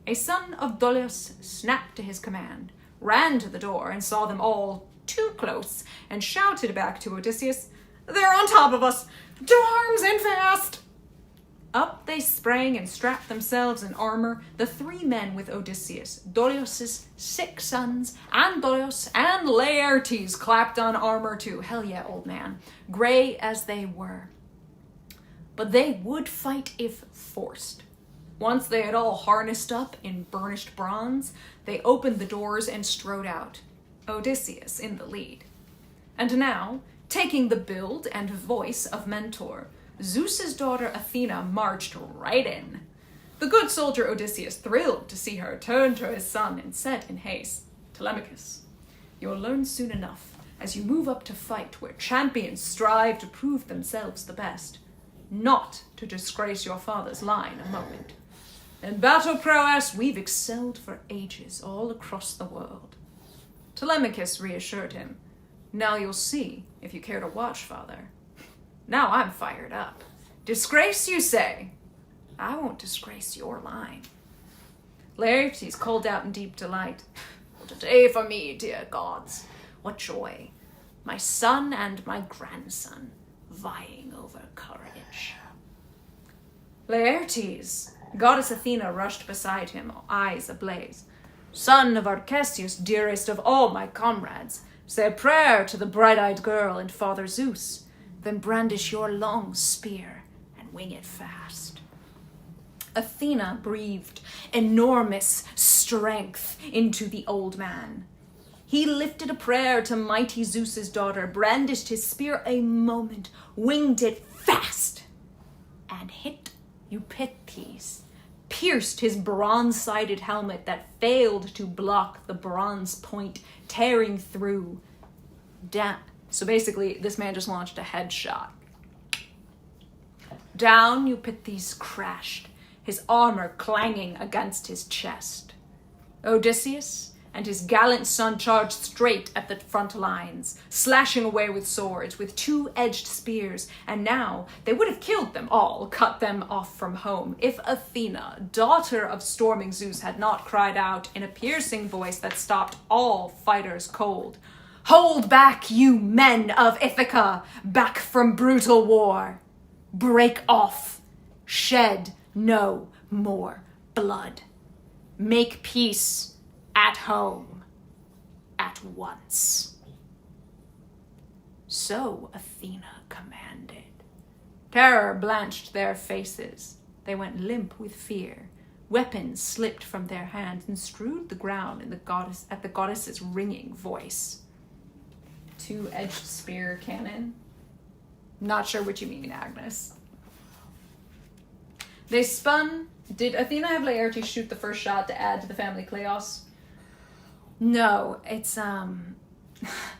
Speaker 1: A son of Dolius snapped to his command, ran to the door, and saw them all too close, and shouted back to Odysseus, They're on top of us! To arms and fast! Up they sprang and strapped themselves in armor, the 3 men with Odysseus, Dolios' 6 sons, Andolios and Laertes clapped on armor too. Hell yeah, old man. Gray as they were. But they would fight if forced. Once they had all harnessed up in burnished bronze, they opened the doors and strode out, Odysseus in the lead. And now, taking the build and voice of Mentor, Zeus's daughter Athena marched right in. The good soldier Odysseus thrilled to see her, turned to his son and said in haste, Telemachus, you'll learn soon enough, as you move up to fight where champions strive to prove themselves the best, not to disgrace your father's line a moment. In battle prowess we've excelled for ages all across the world. Telemachus reassured him, now you'll see if you care to watch, father. Now I'm fired up. Disgrace, you say? I won't disgrace your line. Laertes called out in deep delight. What a day for me, dear gods. What joy. My son and my grandson vying over courage. Laertes, goddess Athena rushed beside him, eyes ablaze. Son of Arcesius, dearest of all my comrades, say a prayer to the bright-eyed girl and Father Zeus. Then brandish your long spear and wing it fast. Athena breathed enormous strength into the old man. He lifted a prayer to mighty Zeus's daughter, brandished his spear a moment, winged it fast, and hit Eupeithes, pierced his bronze-sided helmet that failed to block the bronze point, tearing through. Down. So basically, this man just launched a headshot. Down Eupeithes crashed, his armor clanging against his chest. Odysseus and his gallant son charged straight at the front lines, slashing away with swords, with 2-edged spears, and now they would have killed them all, cut them off from home, if Athena, daughter of storming Zeus, had not cried out in a piercing voice that stopped all fighters cold. Hold back, you men of Ithaca, back from brutal war. Break off. Shed no more blood. Make peace at home at once. So Athena commanded. Terror blanched their faces. They went limp with fear. Weapons slipped from their hands and strewed the ground at the goddess's ringing voice. 2-edged spear cannon. Not sure what you mean, Agnes. They spun. Did Athena have Laertes shoot the first shot to add to the family chaos? No, it's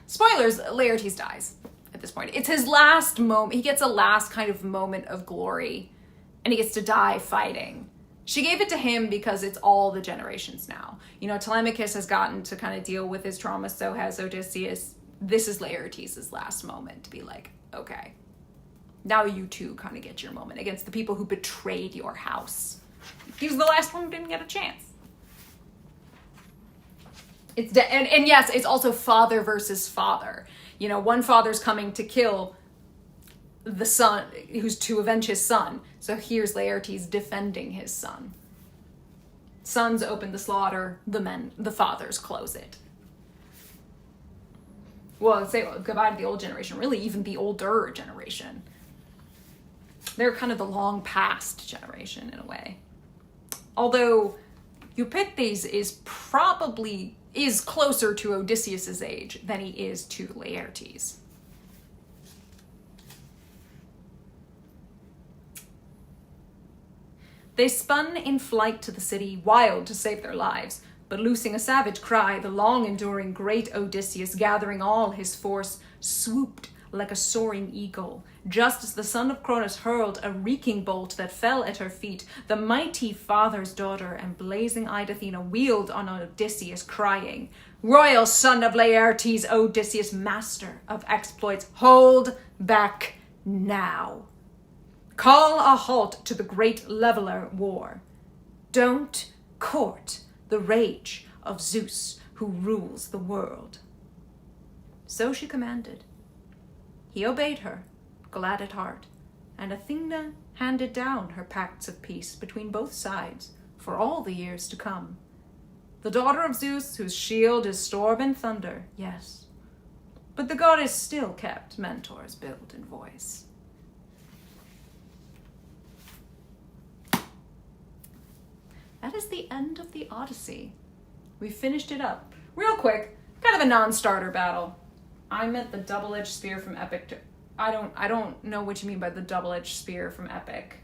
Speaker 1: spoilers, Laertes dies at this point. It's his last moment. He gets a last kind of moment of glory, and he gets to die fighting. She gave it to him because it's all the generations now. You know, Telemachus has gotten to kind of deal with his trauma, so has Odysseus. This is Laertes' last moment to be like, okay, now you two kind of get your moment against the people who betrayed your house. He was the last one who didn't get a chance. And yes, it's also father versus father. You know, one father's coming to kill the son, who's to avenge his son. So here's Laertes defending his son. Sons open the slaughter, the fathers close it. Well, say goodbye to the old generation, really even the older generation. They're kind of the long past generation in a way. Although Eupeithes is closer to Odysseus' age than he is to Laertes. They spun in flight to the city, wild to save their lives, but loosing a savage cry, the long-enduring great Odysseus, gathering all his force, swooped like a soaring eagle. Just as the son of Cronus hurled a reeking bolt that fell at her feet, the mighty father's daughter and blazing-eyed Athena wheeled on Odysseus, crying, "Royal son of Laertes, Odysseus, master of exploits, hold back now. Call a halt to the great leveler war. Don't court the rage of Zeus who rules the world." So she commanded. He obeyed her, glad at heart,
Speaker 3: and Athena handed down her pacts of peace between both sides for all the years to come. The daughter of Zeus, whose shield is storm and thunder, yes, but the goddess still kept Mentor's build and voice. That is the end of the Odyssey. We finished it up. Real quick, kind of a non-starter battle. I meant the double-edged spear from Epic to... I don't know what you mean by the double-edged spear from Epic.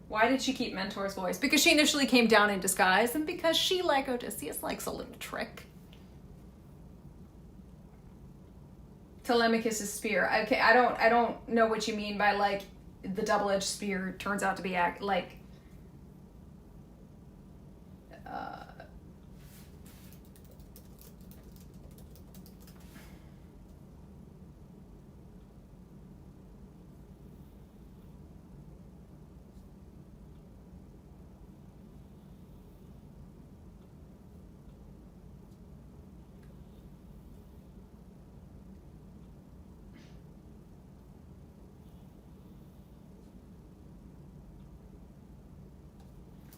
Speaker 3: Why did she keep Mentor's voice? Because she initially came down in disguise, and because she, like Odysseus, likes a little trick. Telemachus' spear. Okay, I don't know what you mean by, like, the double-edged spear turns out to be, like...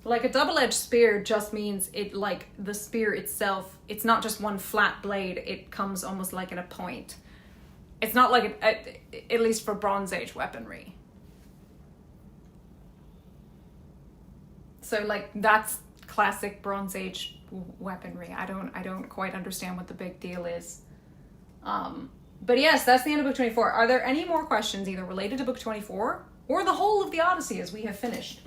Speaker 3: Like, a double-edged spear just means it, like, the spear itself, it's not just one flat blade, it comes almost like in a point. It's not like, at least for Bronze Age weaponry. So, like, that's classic Bronze Age weaponry. I don't quite understand what the big deal is. But yes, that's the end of Book 24. Are there any more questions either related to Book 24 or the whole of the Odyssey as we have finished?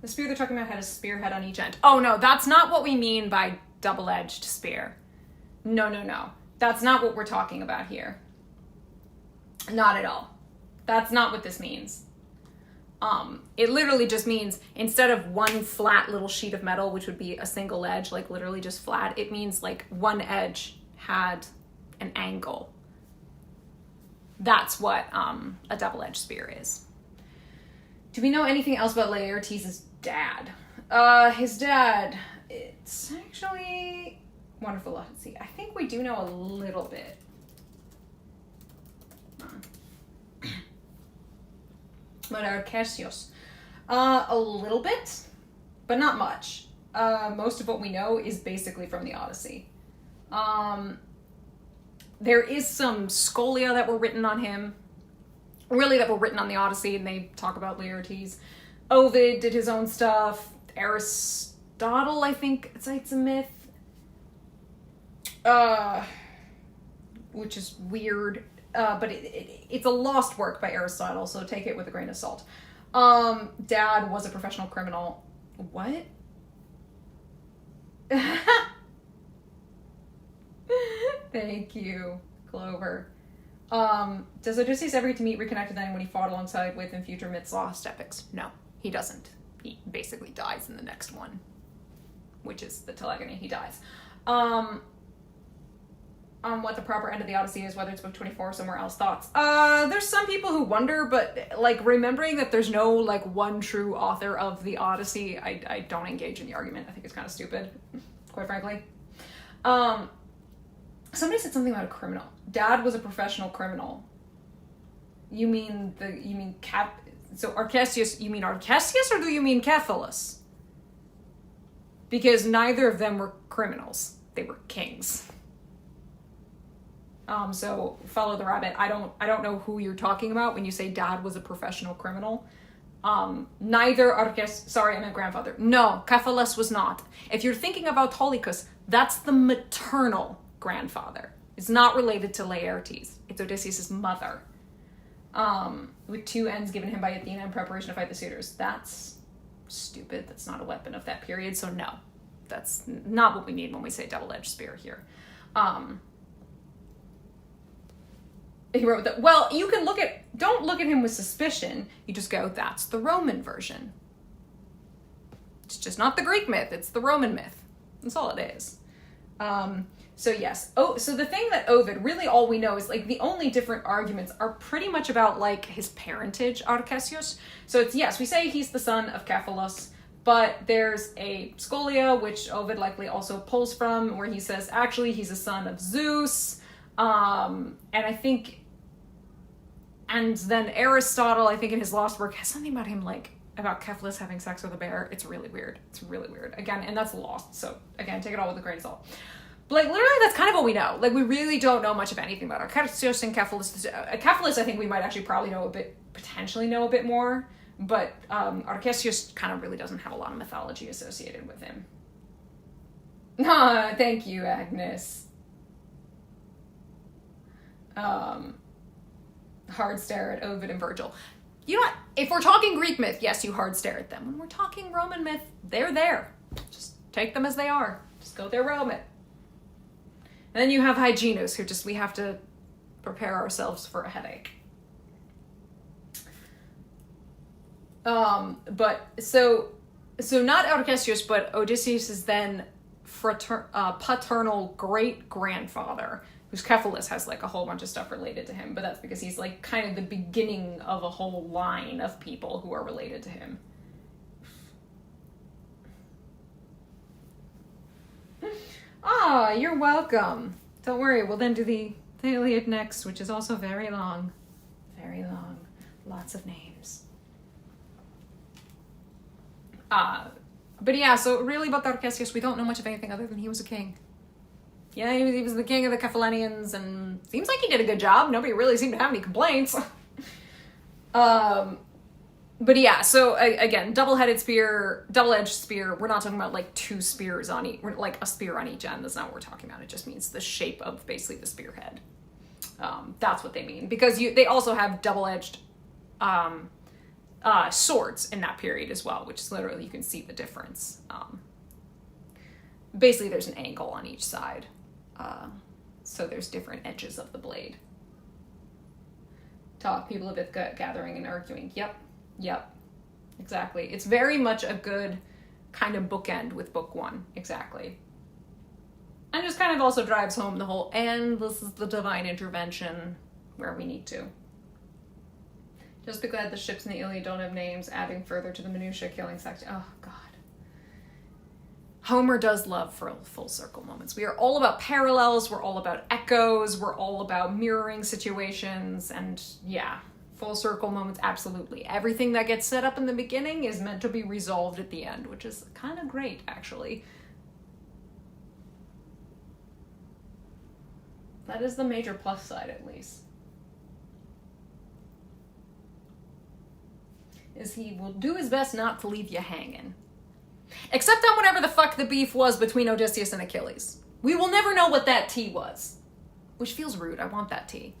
Speaker 3: The spear they're talking about had a spearhead on each end. Oh no, that's not what we mean by double-edged spear. No. That's not what we're talking about here. Not at all. That's not what this means. It literally just means instead of one flat little sheet of metal, which would be a single edge, like literally just flat, it means like one edge had an angle. That's what a double-edged spear is. Do we know anything else about Laertes' dad? His dad, it's actually wonderful. Let's see. I think we do know a little bit. But Odysseus, a little bit, but not much. Most of what we know is basically from the Odyssey. There is some scholia that were written on him. Really, that were written on the Odyssey, and they talk about Laertes. Ovid did his own stuff. Aristotle, I think, cites a myth. Which is weird. But it's a lost work by Aristotle, so take it with a grain of salt. Dad was a professional criminal. What? Thank you, Clover. Does Odysseus ever get to meet reconnected then when he fought alongside with in future myths lost epics? No, he doesn't. He basically dies in the next one, which is the Telegony. He dies. What the proper end of the Odyssey is, whether it's book 24 or somewhere else. Thoughts? There's some people who wonder, but like remembering that there's no like one true author of the Odyssey, I don't engage in the argument. I think it's kind of stupid, quite frankly. Somebody said something about a criminal. Dad was a professional criminal. You mean so Arcesius, you mean Arcesius or do you mean Cephalus? Because neither of them were criminals. They were kings. So follow the rabbit. I don't know who you're talking about when you say dad was a professional criminal. Neither Arcesius, sorry, I meant grandfather. No, Cephalus was not. If you're thinking about Autolycus, that's the maternal grandfather. It's not related to Laertes. It's Odysseus' mother. With two ends given him by Athena in preparation to fight the suitors. That's stupid. That's not a weapon of that period, so no. That's not what we mean when we say double-edged spear here. He wrote that, well, you can don't look at him with suspicion. You just go, that's the Roman version. It's just not the Greek myth, it's the Roman myth. That's all it is. So yes. Oh, so the thing that Ovid, really all we know is like the only different arguments are pretty much about like his parentage, Odysseus. So it's, yes, we say he's the son of Cephalus, but there's a Scholia, which Ovid likely also pulls from, where he says actually he's a son of Zeus. And I think, and then Aristotle, I think in his lost work, has something about him like, about Cephalus having sex with a bear. It's really weird. It's really weird. Again, and that's lost. So again, take it all with a grain of salt. But like literally that's kind of what we know. Like we really don't know much of anything about Odysseus and Cephalus. Cephalus I think we might actually probably potentially know a bit more. But Odysseus kind of really doesn't have a lot of mythology associated with him. Ah, thank you, Agnes. Hard stare at Ovid and Virgil. You know what? If we're talking Greek myth, yes, you hard stare at them. When we're talking Roman myth, they're there. Just take them as they are. Just go, they're Roman. And then you have Hyginus, who we have to prepare ourselves for a headache. But so not Odysseus, but Odysseus is then paternal great-grandfather, whose Cephalus has like a whole bunch of stuff related to him, but that's because he's like kind of the beginning of a whole line of people who are related to him. Ah, you're welcome. Don't worry, we'll then do the Iliad next, which is also very long. Very long. Lots of names. But yeah, so really about Odysseus, we don't know much of anything other than he was a king. Yeah, he was the king of the Cephallenians, and seems like he did a good job. Nobody really seemed to have any complaints. But yeah, so again, double-edged spear. We're not talking about like two spears on each, like a spear on each end. That's not what we're talking about. It just means the shape of basically the spearhead. That's what they mean, because they also have double-edged swords in that period as well, which is literally, you can see the difference. Basically, there's an angle on each side, so there's different edges of the blade. People a bit gathering and arguing. Yep, exactly. It's very much a good kind of bookend with book one, exactly. And just kind of also drives home the whole, and this is the divine intervention where we need to. Just be glad the ships in the Iliad don't have names, adding further to the minutia killing section. Oh, God. Homer does love full circle moments. We are all about parallels, we're all about echoes, we're all about mirroring situations, and yeah, full circle moments, absolutely. Everything that gets set up in the beginning is meant to be resolved at the end, which is kind of great, actually. That is the major plus side, at least. Is he will do his best not to leave you hanging. Except on whatever the fuck the beef was between Odysseus and Achilles. We will never know what that tea was. Which feels rude. I want that tea.